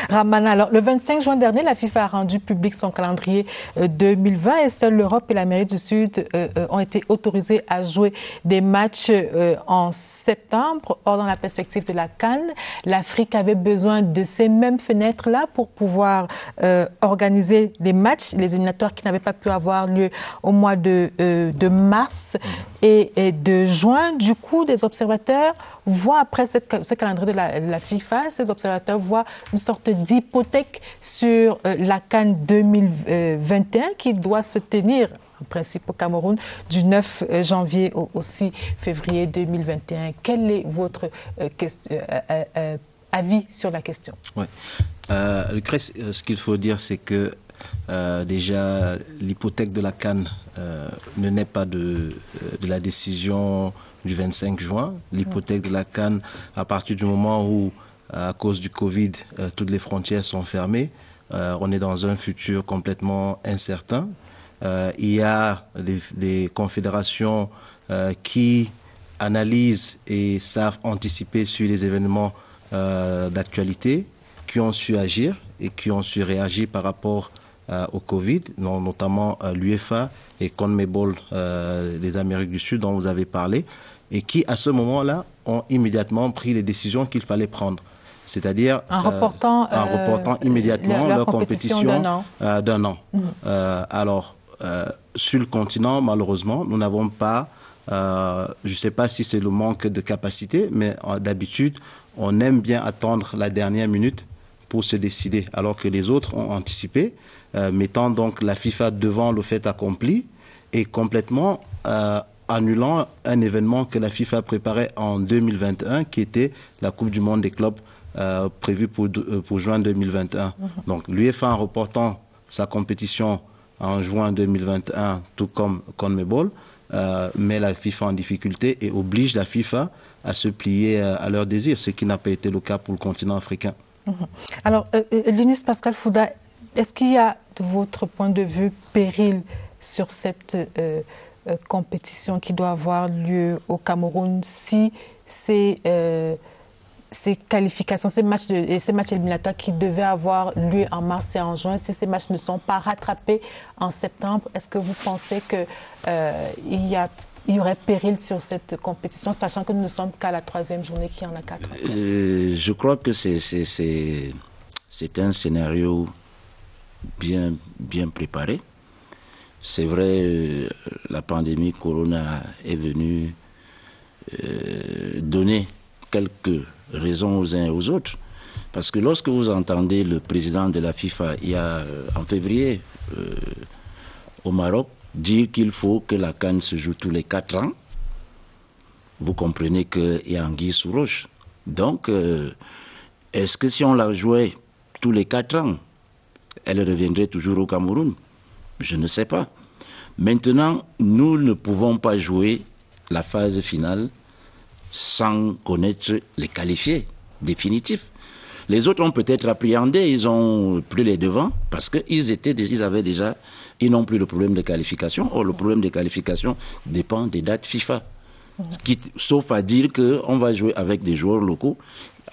Ramana. Alors, le 25 juin dernier, la FIFA a rendu public son calendrier 2020 et seule l'Europe et l'Amérique du Sud ont été autorisés à jouer des matchs en septembre. Or, dans la perspective de la CAN, l'Afrique avait besoin de ces mêmes fenêtres-là pour pouvoir organiser les matchs, les éliminatoires qui n'avaient pas pu avoir lieu au mois de mars et de juin. Du coup, des observateurs voient après ce calendrier de la FIFA, ces observateurs voient une sorte d'hypothèque sur la CAN 2021 qui doit se tenir en principe au Cameroun du 9 janvier au 6 février 2021. Quel est votre avis sur la question? Oui. Lucrèce, ce qu'il faut dire, c'est que déjà l'hypothèque de la CAN ne naît pas de la décision du 25 juin. L'hypothèque de la CAN, à partir du moment où, à cause du Covid, toutes les frontières sont fermées, on est dans un futur complètement incertain. Il y a des confédérations qui analysent et savent anticiper sur les événements d'actualité, qui ont su agir et qui ont su réagir par rapport au Covid, notamment l'UEFA et CONMEBOL des Amériques du Sud dont vous avez parlé, et qui à ce moment-là ont immédiatement pris les décisions qu'il fallait prendre. C'est-à-dire en reportant immédiatement leur compétition d'un an. Alors, sur le continent, malheureusement, nous n'avons pas, je ne sais pas si c'est le manque de capacité, mais d'habitude, on aime bien attendre la dernière minute pour se décider, alors que les autres ont anticipé, mettant donc la FIFA devant le fait accompli et complètement annulant un événement que la FIFA préparait en 2021, qui était la Coupe du Monde des clubs prévue pour juin 2021. Donc l'UEFA, en reportant sa compétition en juin 2021, tout comme CONMEBOL, met la FIFA en difficulté et oblige la FIFA à se plier à leurs désirs, ce qui n'a pas été le cas pour le continent africain. Alors, Linus Pascal Fouda, est-ce qu'il y a, de votre point de vue, péril sur cette compétition qui doit avoir lieu au Cameroun si ces qualifications, ces matchs éliminatoires qui devaient avoir lieu en mars et en juin, si ces matchs ne sont pas rattrapés en septembre, est-ce que vous pensez qu'il y aurait péril sur cette compétition, sachant que nous ne sommes qu'à la 3e journée, qu'il y en a 4? Je crois que c'est un scénario bien préparé. c'est vrai, la pandémie Corona est venue donner quelques raisons aux uns et aux autres. Parce que lorsque vous entendez le président de la FIFA, en février, au Maroc, dire qu'il faut que la CAN se joue tous les 4 ans, vous comprenez qu'il y a anguille sous roche. Donc, est-ce que si on la jouait tous les 4 ans, elle reviendrait toujours au Cameroun? Je ne sais pas. Maintenant, nous ne pouvons pas jouer la phase finale sans connaître les qualifiés définitifs. Les autres ont peut-être appréhendé, ils ont pris les devants parce qu'ils n'ont plus le problème de qualification. Or, le problème de qualification dépend des dates FIFA. Sauf à dire qu'on va jouer avec des joueurs locaux,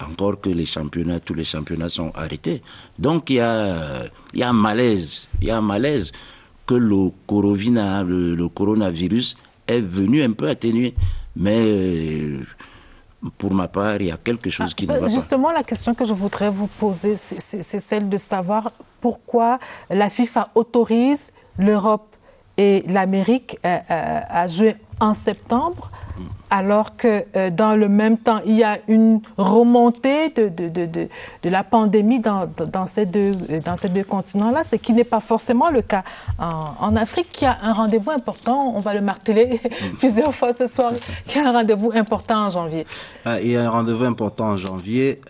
encore que tous les championnats sont arrêtés. Donc, il y a un malaise. Il y a un malaise que le coronavirus est venu un peu atténuer. Mais pour ma part, il y a quelque chose qui ne va pas. Justement, la question que je voudrais vous poser, c'est celle de savoir pourquoi la FIFA autorise l'Europe et l'Amérique à jouer en septembre, alors que dans le même temps, il y a une remontée de la pandémie dans ces deux continents-là, ce qui n'est pas forcément le cas en Afrique, qui a un rendez-vous important, on va le marteler plusieurs fois ce soir, qui a un rendez-vous important en janvier. Il y a un rendez-vous important en janvier.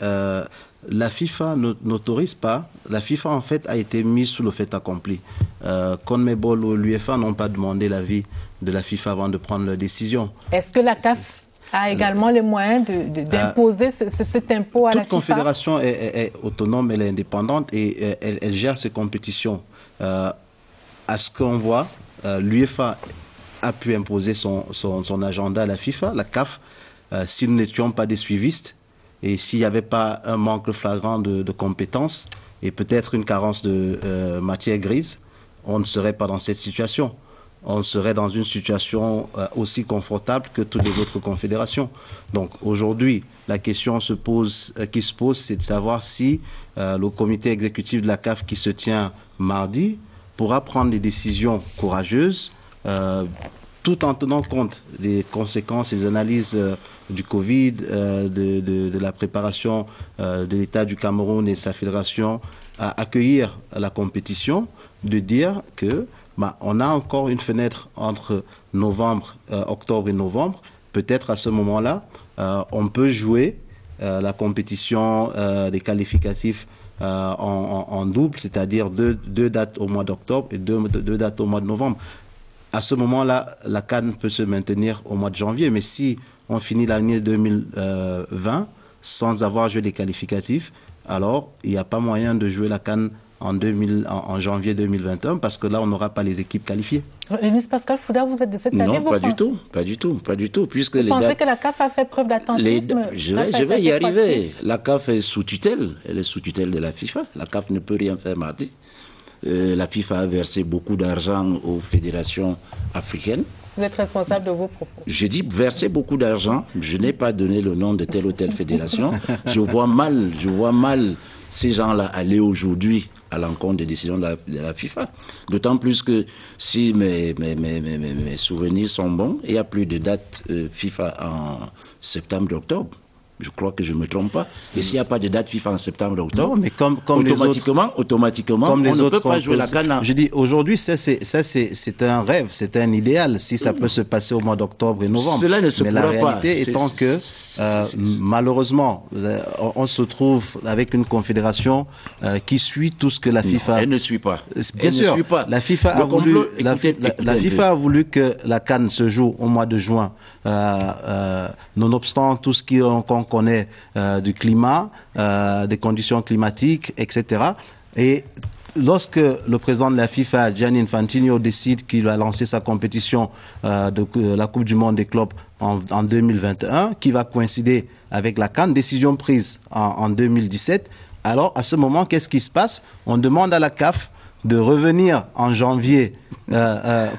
La FIFA n'autorise pas. La FIFA, en fait, a été mise sous le fait accompli. CONMEBOL ou l'UEFA n'ont pas demandé l'avis de la FIFA avant de prendre leur décision. Est-ce que la CAF a également les moyens d'imposer cet impôt à la FIFA? Toute confédération est autonome, elle est indépendante et elle gère ses compétitions. À ce qu'on voit, l'UEFA a pu imposer son agenda à la FIFA, la CAF. Si nous n'étions pas des suivistes, et s'il n'y avait pas un manque flagrant de compétences et peut-être une carence de matière grise, on ne serait pas dans cette situation. On serait dans une situation aussi confortable que toutes les autres confédérations. Donc aujourd'hui, la question qui se pose, c'est de savoir si le comité exécutif de la CAF qui se tient mardi pourra prendre des décisions courageuses tout en tenant compte des conséquences et des analyses du Covid, de la préparation de l'État du Cameroun et de sa fédération à accueillir la compétition, de dire que on a encore une fenêtre entre octobre et novembre. Peut-être à ce moment-là, on peut jouer la compétition des qualificatifs en double, c'est-à-dire deux dates au mois d'octobre et deux dates au mois de novembre. À ce moment-là, la CAN peut se maintenir au mois de janvier. Mais si on finit l'année 2020 sans avoir joué les qualificatifs, alors il n'y a pas moyen de jouer la CAN en janvier 2021 parce que là, on n'aura pas les équipes qualifiées. Lénis Pascal Fouda, vous êtes de cette année? Non, pas du tout. Puisque vous pensez que la CAF a fait preuve d'attentisme? Je vais y arriver. La CAF est sous tutelle. Elle est sous tutelle de la FIFA. La CAF ne peut rien faire mardi. La FIFA a versé beaucoup d'argent aux fédérations africaines. Vous êtes responsable de vos propos. Je dis verser beaucoup d'argent. Je n'ai pas donné le nom de telle ou telle fédération. Je vois mal ces gens-là aller aujourd'hui à l'encontre des décisions de la FIFA. D'autant plus que si mes souvenirs sont bons, il n'y a plus de date FIFA en septembre-octobre. Je crois que je ne me trompe pas. Et s'il n'y a pas de date FIFA en septembre-octobre, automatiquement, on ne peut pas jouer la CAN. Je dis, aujourd'hui, c'est un rêve, c'est un idéal, si ça peut se passer au mois d'octobre et novembre. Cela ne se pourra pas. Mais la réalité étant que, malheureusement, on se trouve avec une confédération qui suit tout ce que la FIFA... Elle ne suit pas. Bien sûr, la FIFA a voulu que la CAN se joue au mois de juin, nonobstant tout ce qu'on connaît du climat, des conditions climatiques, etc. Et lorsque le président de la FIFA, Gianni Infantino, décide qu'il va lancer sa compétition de la Coupe du Monde des clubs en 2021, qui va coïncider avec la CAN, décision prise en 2017, alors à ce moment, qu'est-ce qui se passe? On demande à la CAF de revenir en janvier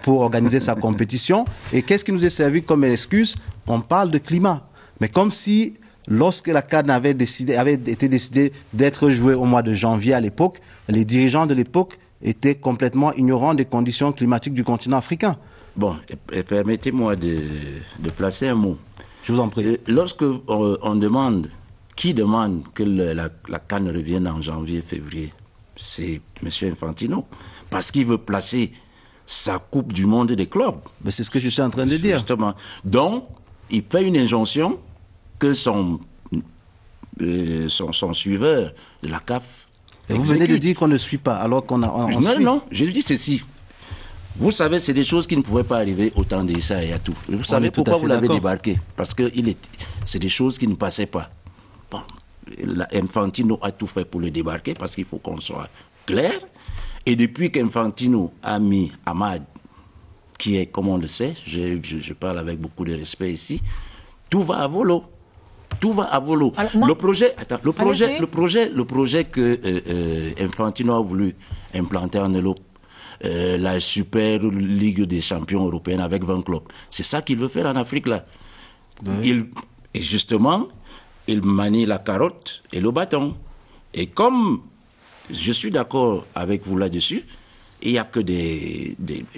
pour organiser sa compétition. Et qu'est-ce qui nous est servi comme excuse? On parle de climat. Mais comme si, lorsque la CAN avait été décidée d'être jouée au mois de janvier à l'époque, les dirigeants de l'époque était complètement ignorant des conditions climatiques du continent africain. Bon, permettez-moi de placer un mot. Je vous en prie. Lorsque on demande, qui demande que la CAN revienne en janvier, février, c'est M. Infantino, parce qu'il veut placer sa Coupe du Monde des clubs. Mais c'est ce que je suis en train de dire. Justement. Donc, il fait une injonction que son suiveur de la CAF. Et vous venez de dire qu'on ne suit pas, alors qu'on a. Non, je dis ceci. Vous savez, c'est des choses qui ne pouvaient pas arriver au temps d'Issa et à tout. Vous savez pourquoi vous l'avez débarqué? Parce que c'est des choses qui ne passaient pas. Bon, Infantino a tout fait pour le débarquer, parce qu'il faut qu'on soit clair. Et depuis qu'Infantino a mis Ahmad, qui est, comme on le sait, je parle avec beaucoup de respect ici, tout va à volo. Tout va à volo. Alors, le projet que Infantino a voulu implanter en Europe, la Super Ligue des champions européenne avec 20 clubs, c'est ça qu'il veut faire en Afrique là. Oui. Et justement, il manie la carotte et le bâton. Et comme je suis d'accord avec vous là-dessus, il n'y a que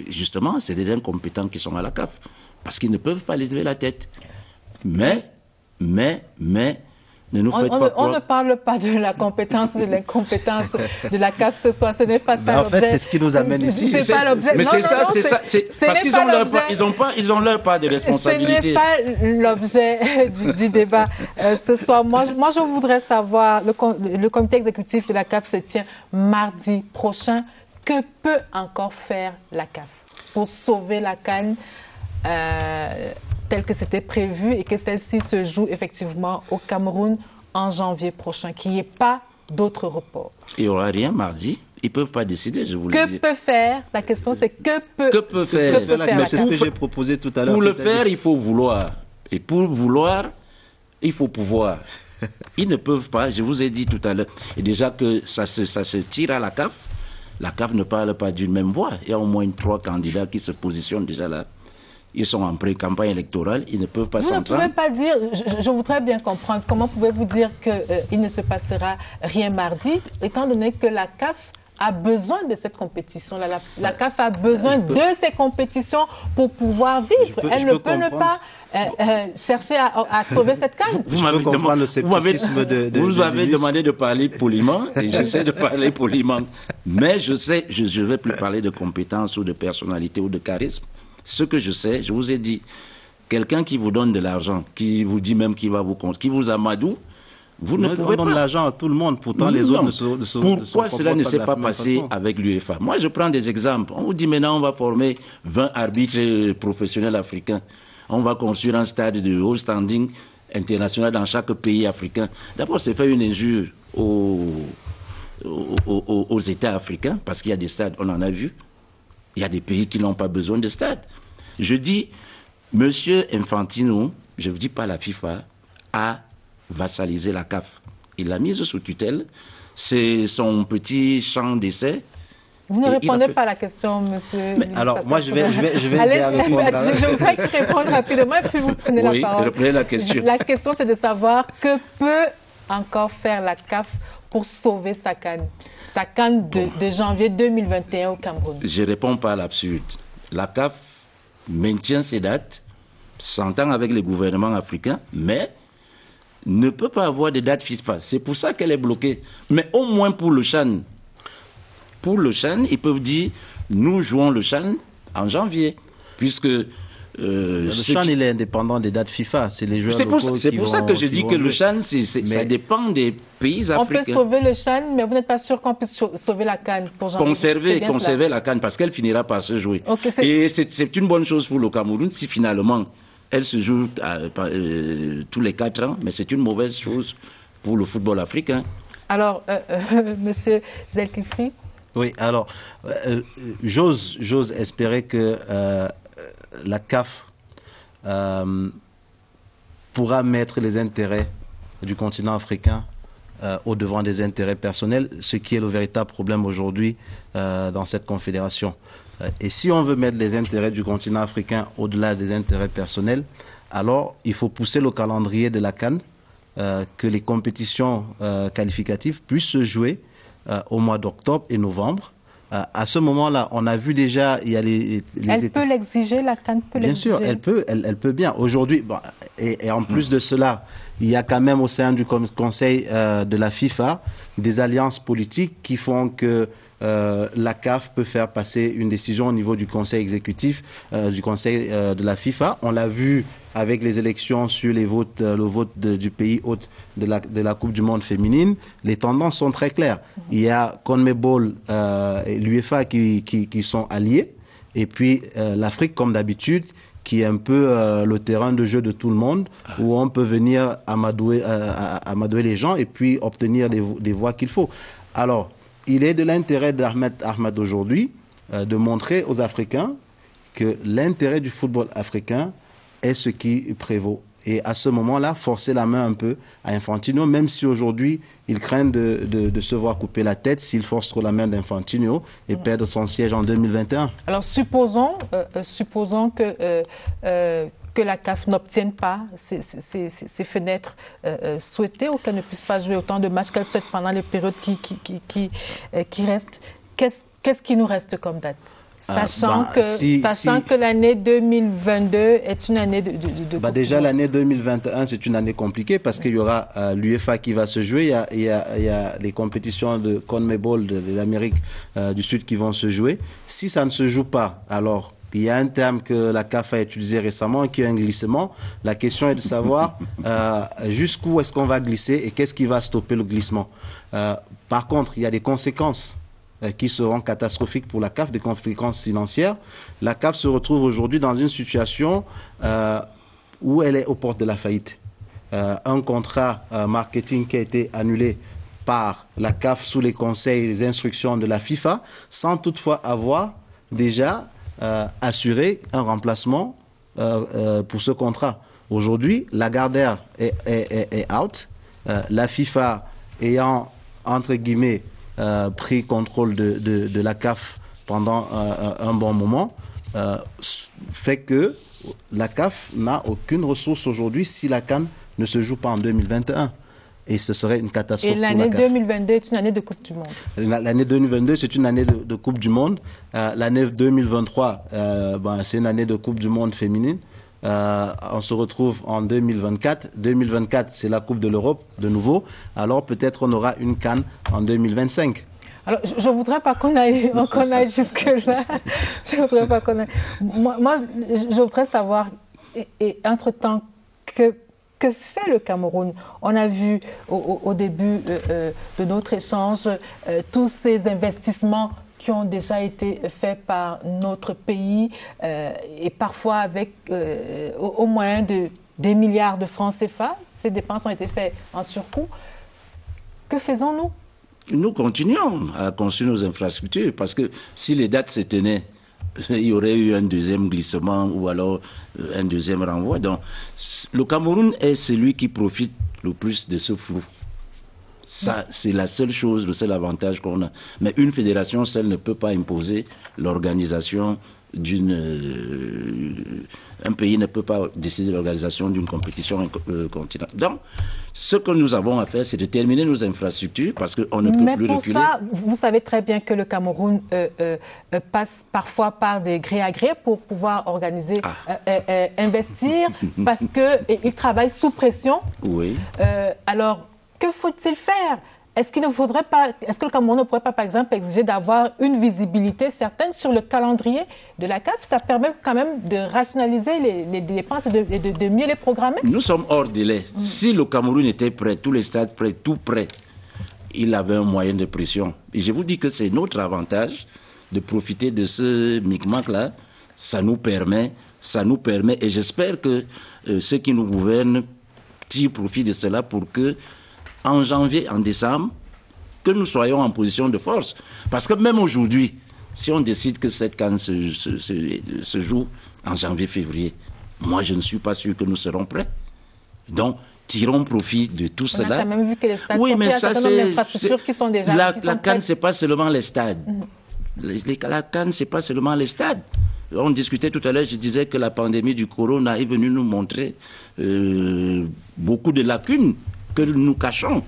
justement, c'est des incompétents qui sont à la CAF, parce qu'ils ne peuvent pas lever la tête. Mais, ne nous faites pas croire. On ne parle pas de la compétence ou de l'incompétence de la CAF ce soir, ce n'est pas ça l'objet. En fait, c'est ce qui nous amène ici. C'est pas l'objet. Mais c'est ça, parce qu'ils ont leur part de responsabilité. Ce n'est pas l'objet du débat ce soir. Moi, je voudrais savoir, le comité exécutif de la CAF se tient mardi prochain. Que peut encore faire la CAF pour sauver la CAN telle que c'était prévu et que celle-ci se joue effectivement au Cameroun en janvier prochain, qu'il n'y ait pas d'autres reports? Il n'y aura rien mardi. Ils ne peuvent pas décider, je vous le dis. Que peut faire? La question, c'est que peut faire c'est ce que j'ai proposé tout à l'heure. Pour le faire, il faut vouloir. Et pour vouloir, il faut pouvoir. Ils ne peuvent pas, je vous ai dit tout à l'heure, et déjà que ça se tire à la CAF. La CAF ne parle pas d'une même voix. Il y a au moins 3 candidats qui se positionnent déjà là. Ils sont en pré-campagne électorale, ils ne peuvent pas s'entendre. Vous ne pouvez pas dire, je voudrais bien comprendre, comment pouvez-vous dire qu'il ne se passera rien mardi, étant donné que la CAF a besoin de cette compétition. La CAF a besoin de ces compétitions pour pouvoir vivre. Elle ne peut ne pas chercher à sauver cette CAN. Vous m'avez demandé de parler poliment et j'essaie de parler poliment. Mais je ne vais plus parler de compétences ou de personnalité ou de charisme. Ce que je sais, je vous ai dit, quelqu'un qui vous donne de l'argent, qui vous dit même qu'il va vous compter, qui vous amadoue, vous ne pouvez pas. On donne l'argent à tout le monde, pourtant les autres ne se Pourquoi cela ne s'est pas passé avec l'UEFA? Moi, je prends des exemples. On vous dit maintenant, on va former 20 arbitres professionnels africains. On va construire un stade de haut standing international dans chaque pays africain. D'abord, c'est faire une injure aux États africains, parce qu'il y a des stades, on en a vu. Il y a des pays qui n'ont pas besoin de stades. Je dis, Monsieur Infantino, je ne dis pas la FIFA, a vassalisé la CAF. Il l'a mise sous tutelle. C'est son petit champ d'essai. Vous ne répondez pas à la question, monsieur. Alors, moi, je vais répondre. Je voudrais qu'il réponde rapidement et puis vous prenez la parole. Reprenez la question. La question, c'est de savoir que peut encore faire la CAF pour sauver sa CAN de janvier 2021 au Cameroun. Je ne réponds pas à l'absurde. La CAF maintient ses dates, s'entend avec les gouvernements africains, mais ne peut pas avoir de date FIFA. C'est pour ça qu'elle est bloquée. Mais au moins pour le CHAN. Pour le CHAN, ils peuvent dire, nous jouons le CHAN en janvier, puisque... le CHAN, il est indépendant des dates FIFA. C'est les joueurs locaux C'est pour ça que je dis que le CHAN, ça dépend des pays africains. On peut sauver le CHAN, mais vous n'êtes pas sûr qu'on puisse sauver la CAN pour janvier. Conserver la CAN, parce qu'elle finira par se jouer. Et c'est une bonne chose pour le Cameroun si finalement elle se joue tous les 4 ans, mais c'est une mauvaise chose pour le football africain. Alors, monsieur Zelkifli? Oui, alors, j'ose espérer que la CAF pourra mettre les intérêts du continent africain au devant des intérêts personnels, ce qui est le véritable problème aujourd'hui dans cette confédération. Et si on veut mettre les intérêts du continent africain au-delà des intérêts personnels, alors il faut pousser le calendrier de la CAN, que les compétitions qualificatives puissent se jouer au mois d'octobre et novembre, À ce moment-là, on a vu déjà, il y a les Elle peut l'exiger, la CAN peut l'exiger. Bien sûr, elle peut bien. Aujourd'hui, bon, et en plus de cela, il y a quand même au sein du Conseil de la FIFA des alliances politiques qui font que la CAF peut faire passer une décision au niveau du Conseil exécutif, du Conseil de la FIFA. On l'a vu avec les élections sur le vote du pays hôte de la Coupe du Monde féminine. Les tendances sont très claires. Il y a CONMEBOL et l'UEFA qui sont alliés. Et puis l'Afrique, comme d'habitude, qui est un peu le terrain de jeu de tout le monde, où on peut venir amadouer les gens et puis obtenir des voix qu'il faut. Alors, il est de l'intérêt d'Ahmed aujourd'hui de montrer aux Africains que l'intérêt du football africain est ce qui prévaut. Et à ce moment-là, forcer la main un peu à Infantino, même si aujourd'hui, il craint de se voir couper la tête s'il force trop la main d'Infantino et perdre son siège en 2021. Alors, supposons que la CAF n'obtienne pas ces fenêtres souhaitées ou qu'elle ne puisse pas jouer autant de matchs qu'elle souhaite pendant les périodes qui restent. Qu'est-ce qui nous reste comme date ? Sachant que l'année 2022 est une année de déjà, l'année 2021, c'est une année compliquée parce qu'il y aura l'UEFA qui va se jouer. Il y a les compétitions de CONMEBOL de l'Amérique du Sud qui vont se jouer. Si ça ne se joue pas, alors il y a un terme que la CAF a utilisé récemment qui est un glissement. La question est de savoir jusqu'où est-ce qu'on va glisser et qu'est-ce qui va stopper le glissement. Par contre, il y a des conséquences qui seront catastrophiques pour la CAF, des conséquences financières. La CAF se retrouve aujourd'hui dans une situation où elle est aux portes de la faillite. Un contrat marketing qui a été annulé par la CAF sous les conseils et les instructions de la FIFA, sans toutefois avoir déjà assuré un remplacement pour ce contrat. Aujourd'hui, Lagardère est out. La FIFA ayant, entre guillemets, pris contrôle de la CAF pendant un bon moment, fait que la CAF n'a aucune ressource aujourd'hui si la CAN ne se joue pas en 2021. Et ce serait une catastrophe. Et l'année 2022 est une année de Coupe du Monde. L'année 2022, c'est une année de Coupe du Monde. L'année 2023, c'est une année de Coupe du Monde féminine. On se retrouve en 2024. 2024, c'est la Coupe de l'Europe, de nouveau. Alors peut-être on aura une CAN en 2025. Alors, je ne voudrais pas qu'on aille jusque-là. Je voudrais pas qu'on aille... Moi, je voudrais savoir, et entre-temps, que fait le Cameroun? On a vu au début de notre échange tous ces investissements qui ont déjà été faits par notre pays et parfois avec au moins des milliards de francs CFA. Ces dépenses ont été faites en surcoût. Que faisons-nous? Nous continuons à construire nos infrastructures parce que si les dates se tenaient, il y aurait eu un deuxième glissement ou alors un deuxième renvoi. Donc, le Cameroun est celui qui profite le plus de ce flou. Ça, c'est la seule chose, le seul avantage qu'on a. Mais une fédération seule ne peut pas imposer l'organisation un pays ne peut pas décider de l'organisation d'une compétition continentale. Donc, ce que nous avons à faire, c'est de terminer nos infrastructures parce qu'on ne peut plus reculer. Mais pour ça, vous savez très bien que le Cameroun passe parfois par des gré à gré pour pouvoir organiser, investir, parce qu'il travaille sous pression. Oui. Alors, que faut-il faire? Est-ce que le Cameroun ne pourrait pas, par exemple, exiger d'avoir une visibilité certaine sur le calendrier de la CAF? Ça permet quand même de rationaliser les dépenses et de mieux les programmer. Nous sommes hors délai. Si le Cameroun était prêt, tous les stades prêts, tout prêt, il avait un moyen de pression. Et je vous dis que c'est notre avantage de profiter de ce micmac-là. Ça nous permet, et j'espère que ceux qui nous gouvernent tirent profit de cela pour que en janvier, en décembre, que nous soyons en position de force. Parce que même aujourd'hui, si on décide que cette CAN se joue en janvier-février, moi je ne suis pas sûr que nous serons prêts. Donc, tirons profit de tout cela. On a quand même vu que les stades sont prêts, un certain nombre d'infrastructures qui sont déjà... La CAN, ce n'est pas seulement les stades. La CAN, ce n'est pas seulement les stades. On discutait tout à l'heure, je disais que la pandémie du corona est venue nous montrer beaucoup de lacunes que nous cachons.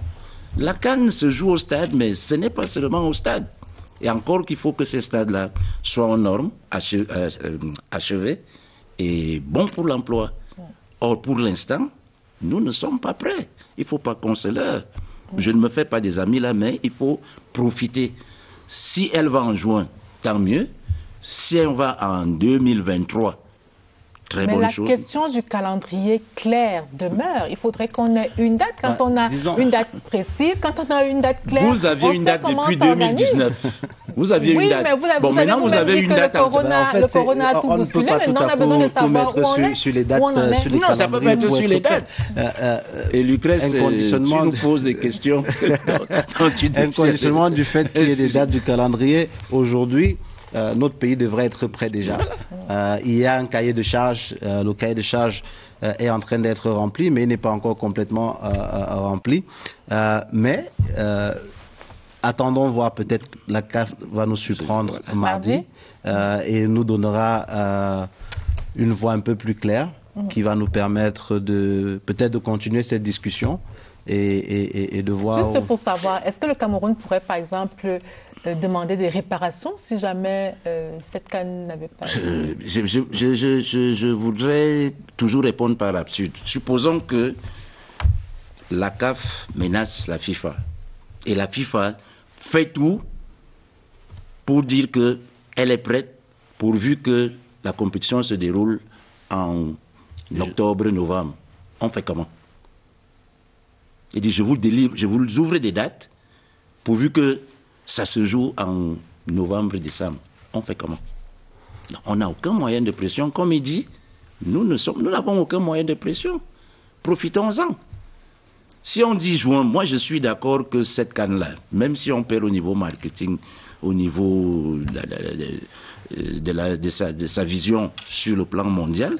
La CAN se joue au stade, mais ce n'est pas seulement au stade. Et encore qu'il faut que ces stades-là soient en normes, achevés et bons pour l'emploi. Or, pour l'instant, nous ne sommes pas prêts. Il ne faut pas qu'on se leurre. Je ne me fais pas des amis là, mais il faut profiter. Si elle va en juin, tant mieux. Si elle va en 2023, très bonne chose. Mais la question du calendrier clair demeure. Il faudrait qu'on ait une date. Quand on a une date précise, quand on a une date claire, vous aviez une date depuis 2019. Vous aviez une date. Mais maintenant vous avez une date. Le corona a tout bousculé. Maintenant, on a besoin de savoir où on est. Sur les dates, non, ça peut pas être sur les dates. Et Lucrèce, tu nous poses des questions. Un conditionnement du fait qu'il y ait des dates du calendrier. Aujourd'hui, notre pays devrait être prêt déjà. Il y a un cahier de charges. Le cahier de charges est en train d'être rempli, mais il n'est pas encore complètement rempli. Mais attendons voir, peut-être la CAF va nous surprendre mardi et nous donnera une voie un peu plus claire qui va nous permettre peut-être de continuer cette discussion et de voir... Juste pour savoir, est-ce que le Cameroun pourrait, par exemple, demander des réparations si jamais cette CAN n'avait pas... Je voudrais toujours répondre par l'absurde. Supposons que la CAF menace la FIFA et la FIFA fait tout pour dire qu'elle est prête pourvu que la compétition se déroule en octobre-novembre. On fait comment? Il dit, je vous ouvre des dates pourvu que ça se joue en novembre-décembre. On fait comment? Non, on n'a aucun moyen de pression. Comme il dit, nous n'avons aucun moyen de pression. Profitons-en. Si on dit juin, moi je suis d'accord que cette canne-là, même si on perd au niveau marketing, au niveau de sa vision sur le plan mondial,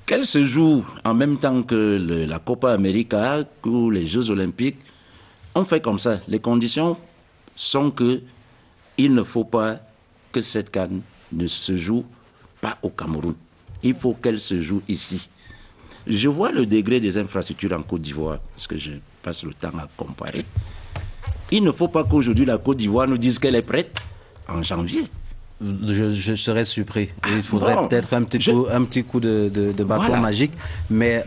qu'elle se joue en même temps que la Copa América ou les Jeux Olympiques, on fait comme ça. Les conditions sont que il ne faut pas que cette canne ne se joue pas au Cameroun. Il faut qu'elle se joue ici. Je vois le degré des infrastructures en Côte d'Ivoire, parce que je passe le temps à comparer. Il ne faut pas qu'aujourd'hui la Côte d'Ivoire nous dise qu'elle est prête en janvier. Je serais surpris. Il faudrait peut-être un petit coup de bâton magique. Mais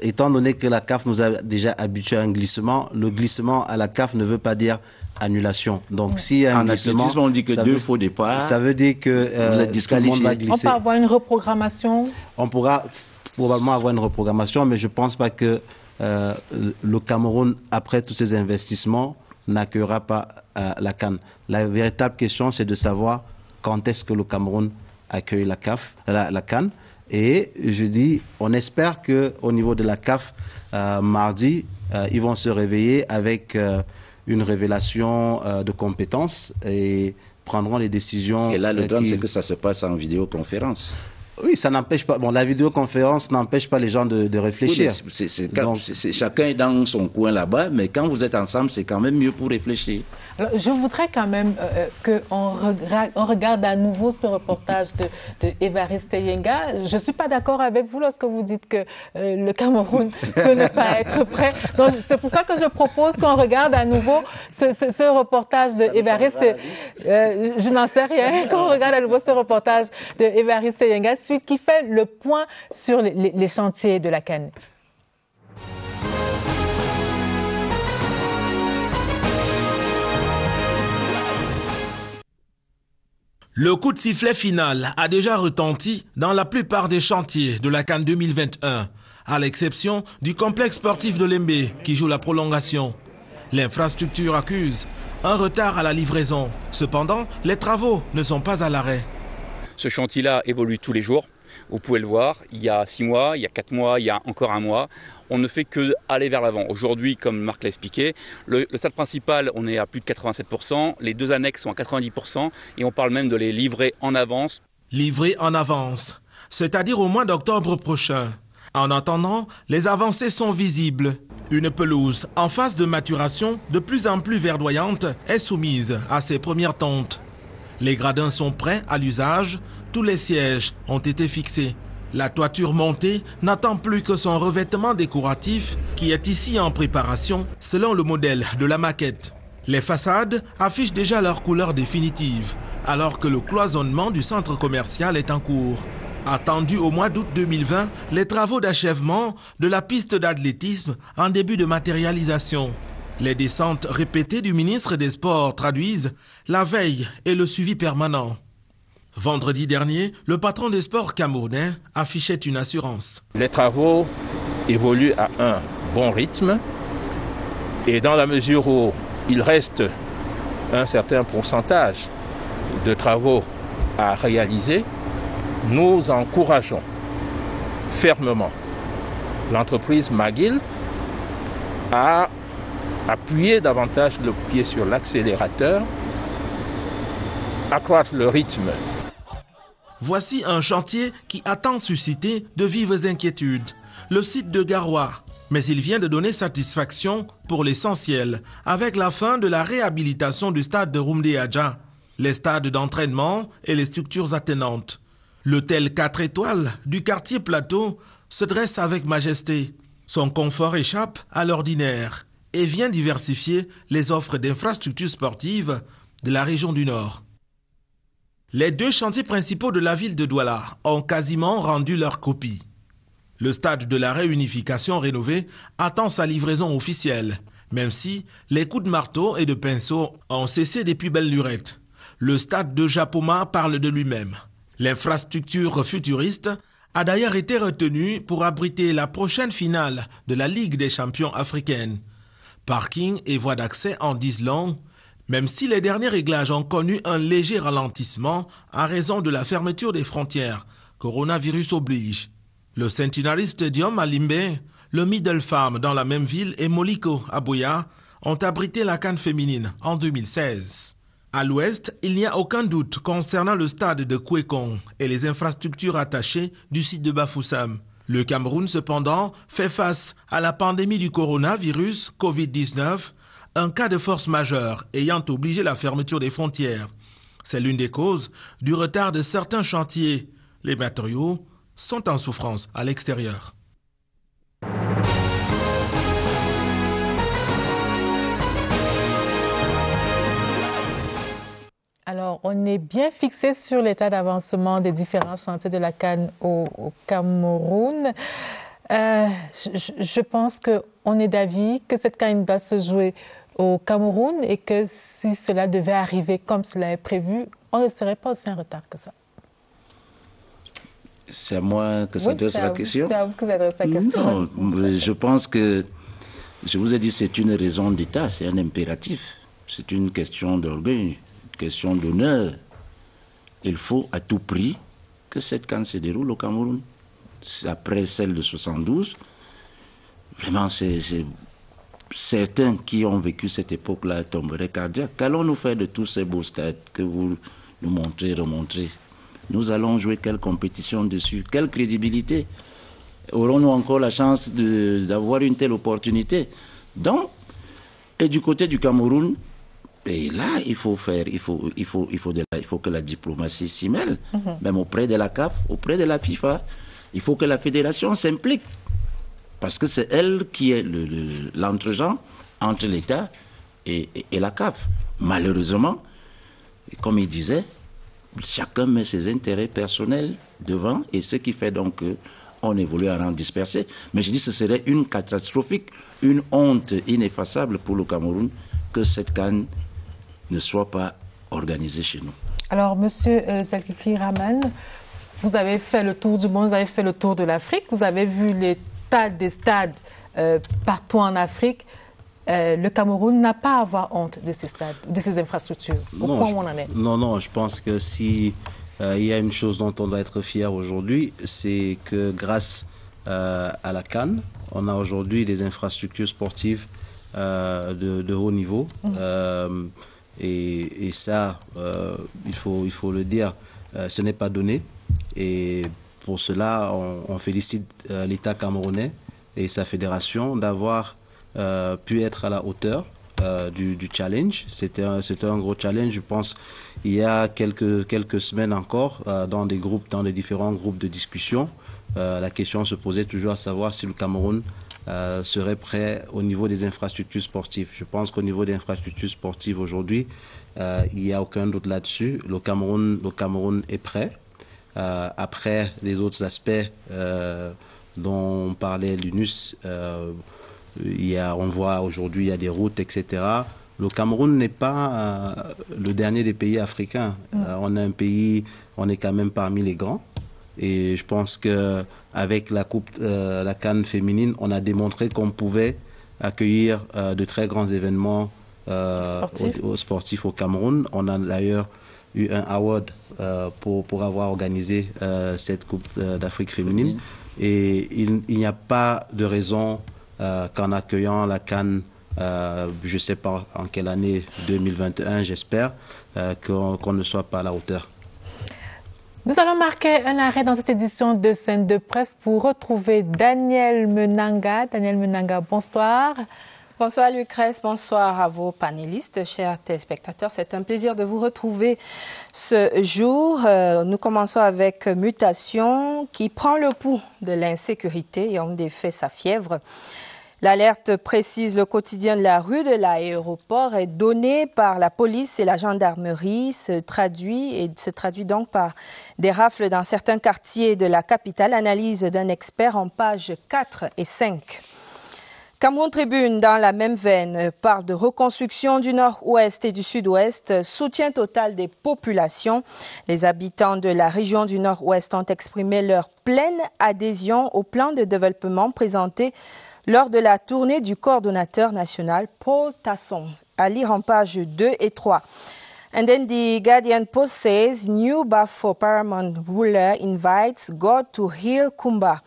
étant donné que la CAF nous a déjà habitués à un glissement, le glissement à la CAF ne veut pas dire annulation. Donc si un glissement, on dit que deux faux départs, ça veut dire que vous êtes disqualifié. Tout le monde va glisser. On peut avoir une reprogrammation. On pourra probablement avoir une reprogrammation, mais je ne pense pas que le Cameroun, après tous ces investissements, n'accueillera pas la CAN. La véritable question, c'est de savoir quand est-ce que le Cameroun accueille la CAN. Et je dis, on espère qu'au niveau de la CAF, mardi, ils vont se réveiller avec une révélation de compétences et prendront les décisions. Et là, le drame, c'est que ça se passe en vidéoconférence. Oui, ça n'empêche pas. Bon, la vidéoconférence n'empêche pas les gens de réfléchir. Oui, chacun est dans son coin là-bas, mais quand vous êtes ensemble, c'est quand même mieux pour réfléchir. Alors, je voudrais quand même qu'on regarde à nouveau ce reportage de Évariste Yenga. Je ne suis pas d'accord avec vous lorsque vous dites que le Cameroun peut ne pas être prêt. Donc, c'est pour ça que je propose qu'on regarde à nouveau ce reportage de Évariste. Je n'en sais rien. Qu'on regarde à nouveau ce reportage de Évariste Yenga, celui qui fait le point sur les chantiers de la CAN. Le coup de sifflet final a déjà retenti dans la plupart des chantiers de la CAN 2021, à l'exception du complexe sportif de Lembe qui joue la prolongation. L'infrastructure accuse un retard à la livraison. Cependant, les travaux ne sont pas à l'arrêt. Ce chantier-là évolue tous les jours. Vous pouvez le voir, il y a 6 mois, il y a 4 mois, il y a encore un mois. On ne fait que aller vers l'avant. Aujourd'hui, comme Marc l'a expliqué, le stade principal, on est à plus de 87%, les 2 annexes sont à 90% et on parle même de les livrer en avance. Livrer en avance, c'est-à-dire au mois d'octobre prochain. En attendant, les avancées sont visibles. Une pelouse en phase de maturation de plus en plus verdoyante est soumise à ses premières tontes. Les gradins sont prêts à l'usage, tous les sièges ont été fixés. La toiture montée n'attend plus que son revêtement décoratif qui est ici en préparation selon le modèle de la maquette. Les façades affichent déjà leur couleur définitive, alors que le cloisonnement du centre commercial est en cours. Attendu au mois d'août 2020, les travaux d'achèvement de la piste d'athlétisme en début de matérialisation. Les descentes répétées du ministre des Sports traduisent la veille et le suivi permanent. Vendredi dernier, le patron des sports camerounais affichait une assurance. Les travaux évoluent à un bon rythme et dans la mesure où il reste un certain pourcentage de travaux à réaliser, nous encourageons fermement l'entreprise McGill à appuyer davantage le pied sur l'accélérateur, accroître le rythme. Voici un chantier qui a tant suscité de vives inquiétudes. Le site de Garoua. Mais il vient de donner satisfaction pour l'essentiel, avec la fin de la réhabilitation du stade de Rumdeadja, les stades d'entraînement et les structures attenantes. L'hôtel 4 étoiles du quartier Plateau se dresse avec majesté. Son confort échappe à l'ordinaire et vient diversifier les offres d'infrastructures sportives de la région du Nord. Les deux chantiers principaux de la ville de Douala ont quasiment rendu leur copie. Le stade de la réunification rénové attend sa livraison officielle, même si les coups de marteau et de pinceau ont cessé des plus belles lurettes. Le stade de Japoma parle de lui-même. L'infrastructure futuriste a d'ailleurs été retenue pour abriter la prochaine finale de la Ligue des champions africaine. Parking et voies d'accès en disent long, même si les derniers réglages ont connu un léger ralentissement à raison de la fermeture des frontières. Coronavirus oblige. Le centenariste Diom Alimbe, le Middle Farm dans la même ville et Moliko à Boya ont abrité la CAN féminine en 2016. À l'ouest, il n'y a aucun doute concernant le stade de Kwekong et les infrastructures attachées du site de Bafoussam. Le Cameroun, cependant, fait face à la pandémie du coronavirus Covid-19, un cas de force majeure ayant obligé la fermeture des frontières. C'est l'une des causes du retard de certains chantiers. Les matériaux sont en souffrance à l'extérieur. Alors, on est bien fixé sur l'état d'avancement des différents chantiers de la CAN au Cameroun. Je pense qu'on est d'avis que cette CAN doit se jouer au Cameroun et que si cela devait arriver comme cela est prévu, on ne serait pas aussi en retard que ça. C'est à moi que s'adresse la question. C'est à vous que s'adresse la question. Non, je pense que, je vous ai dit, c'est une raison d'État, c'est un impératif. C'est une question d'orgueil, une question d'honneur. Il faut à tout prix que cette CAN se déroule au Cameroun. Après celle de 72, vraiment, c'est certains qui ont vécu cette époque-là tomberaient cardiaques. Qu'allons-nous faire de tous ces beaux stades que vous nous montrez, remontrez? Nous allons jouer quelle compétition dessus? Quelle crédibilité? Aurons-nous encore la chance d'avoir une telle opportunité? Donc, et du côté du Cameroun, et là, il faut que la diplomatie s'y mêle, même auprès de la CAF, auprès de la FIFA. Il faut que la fédération s'implique, parce que c'est elle qui est l'entregent entre l'État et la CAF. Malheureusement, comme il disait, chacun met ses intérêts personnels devant, et ce qui fait donc qu'on évolue à rang dispersé. Mais je dis que ce serait une catastrophique, une honte ineffaçable pour le Cameroun que cette CAN ne soit pas organisée chez nous. Alors, Monsieur Zalkifli Rahman, vous avez fait le tour du monde, vous avez fait le tour de l'Afrique, vous avez vu l'état des stades partout en Afrique. Le Cameroun n'a pas à avoir honte de ces stades, de ces infrastructures. Au point où on en est. Non, je pense que si il y a une chose dont on doit être fier aujourd'hui, c'est que grâce à la CAN, on a aujourd'hui des infrastructures sportives de haut niveau. Et ça, il faut le dire, ce n'est pas donné. Et pour cela, on félicite l'État camerounais et sa fédération d'avoir pu être à la hauteur du challenge. C'était un gros challenge, je pense. Il y a quelques semaines encore, dans des différents groupes de discussion, la question se posait toujours à savoir si le Cameroun serait prêt au niveau des infrastructures sportives. Je pense qu'au niveau des infrastructures sportives aujourd'hui, il n'y a aucun doute là-dessus. Le Cameroun est prêt. Après les autres aspects dont parlait l'UNUS, on voit aujourd'hui il y a des routes, etc. Le Cameroun n'est pas le dernier des pays africains. On est un pays, on est quand même parmi les grands. Et je pense qu'avec la CAN féminine, on a démontré qu'on pouvait accueillir de très grands événements sportifs au Cameroun. On a d'ailleurs eu un award pour avoir organisé cette Coupe d'Afrique féminine. Et il n'y a pas de raison qu'en accueillant la CAN, je ne sais pas en quelle année, 2021, j'espère, qu'on ne soit pas à la hauteur. Nous allons marquer un arrêt dans cette édition de Scène de Presse pour retrouver Danielle Menanga. Danielle Menanga, bonsoir. Bonsoir Lucrèce, bonsoir à vos panélistes, chers téléspectateurs. C'est un plaisir de vous retrouver ce jour. Nous commençons avec Mutation qui prend le pouls de l'insécurité et en effet sa fièvre. L'alerte précise le quotidien de la rue de l'aéroport est donnée par la police et la gendarmerie, se traduit donc par des rafles dans certains quartiers de la capitale. Analyse d'un expert en pages 4 et 5. Cameroun Tribune, dans la même veine, parle de reconstruction du nord-ouest et du sud-ouest, soutien total des populations. Les habitants de la région du nord-ouest ont exprimé leur pleine adhésion au plan de développement présenté lors de la tournée du coordonnateur national Paul Tasson. À lire en pages 2 et 3. And then the Guardian Post says, new Bafo Paramount ruler invites God to heal Kumba.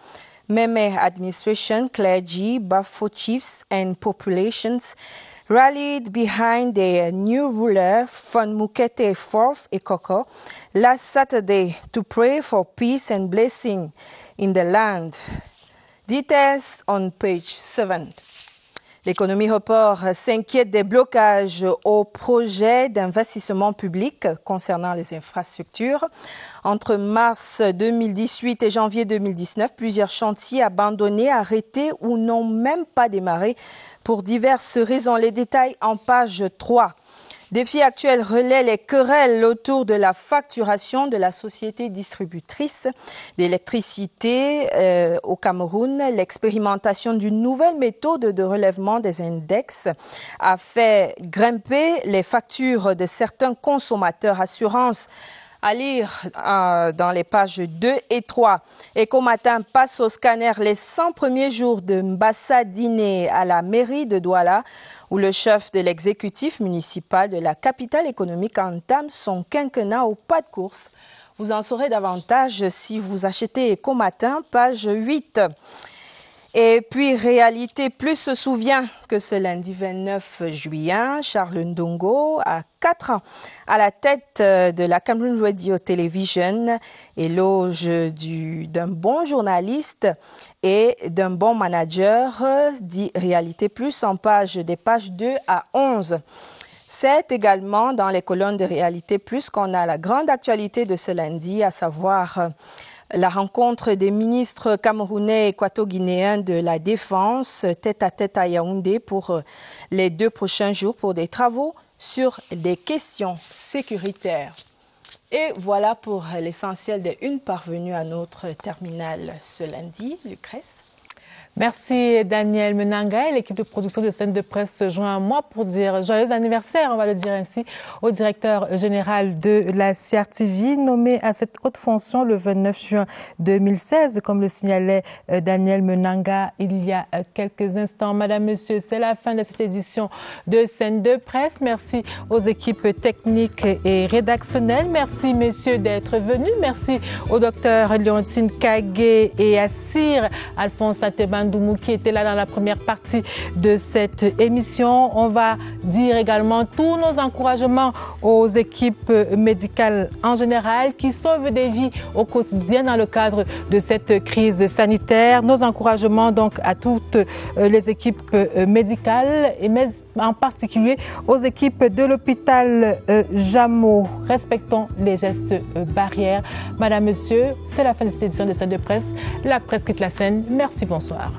Meme administration, clergy, Bafo chiefs and populations rallied behind their new ruler from Mukete 4th Ekoko last Saturday to pray for peace and blessing in the land. Details on page 7. L'économie report s'inquiète des blocages au projet d'investissement public concernant les infrastructures. Entre mars 2018 et janvier 2019, plusieurs chantiers abandonnés, arrêtés ou n'ont même pas démarré pour diverses raisons. Les détails en page 3. Défi actuel relaie les querelles autour de la facturation de la société distributrice d'électricité au Cameroun. L'expérimentation d'une nouvelle méthode de relèvement des index a fait grimper les factures de certains consommateurs. Assurance à lire dans les pages 2 et 3. Ecomatin passe au scanner les 100 premiers jours de Mbassa-Diné à la mairie de Douala, où le chef de l'exécutif municipal de la capitale économique entame son quinquennat au pas de course. Vous en saurez davantage si vous achetez Ecomatin, page 8. Et puis, Réalité Plus se souvient que ce lundi 29 juillet, Charles Ndongo a 4 ans à la tête de la Cameroon Radio Television, éloge d'un bon journaliste et d'un bon manager, dit Réalité Plus en des pages 2 à 11. C'est également dans les colonnes de Réalité Plus qu'on a la grande actualité de ce lundi, à savoir la rencontre des ministres camerounais et équato-guinéens de la Défense tête à tête à Yaoundé pour les 2 prochains jours pour des travaux sur des questions sécuritaires. Et voilà pour l'essentiel des unes parvenues à notre terminal ce lundi. Lucrèce. Merci Danielle Menanga et l'équipe de production de Scène de Presse se joint à moi pour dire joyeux anniversaire, on va le dire ainsi, au directeur général de la CRTV, nommé à cette haute fonction le 29 juin 2016, comme le signalait Danielle Menanga il y a quelques instants. Madame, Monsieur, c'est la fin de cette édition de Scène de Presse. Merci aux équipes techniques et rédactionnelles. Merci, messieurs, d'être venus. Merci au docteur Léontine Kagé et à Sir Alphonse Sateban qui était là dans la première partie de cette émission. On va dire également tous nos encouragements aux équipes médicales en général qui sauvent des vies au quotidien dans le cadre de cette crise sanitaire. Nos encouragements donc à toutes les équipes médicales et en particulier aux équipes de l'hôpital Jameau. Respectons les gestes barrières. Madame, Monsieur, c'est la fin de cette édition de Scène de Presse. La presse quitte la scène. Merci, bonsoir.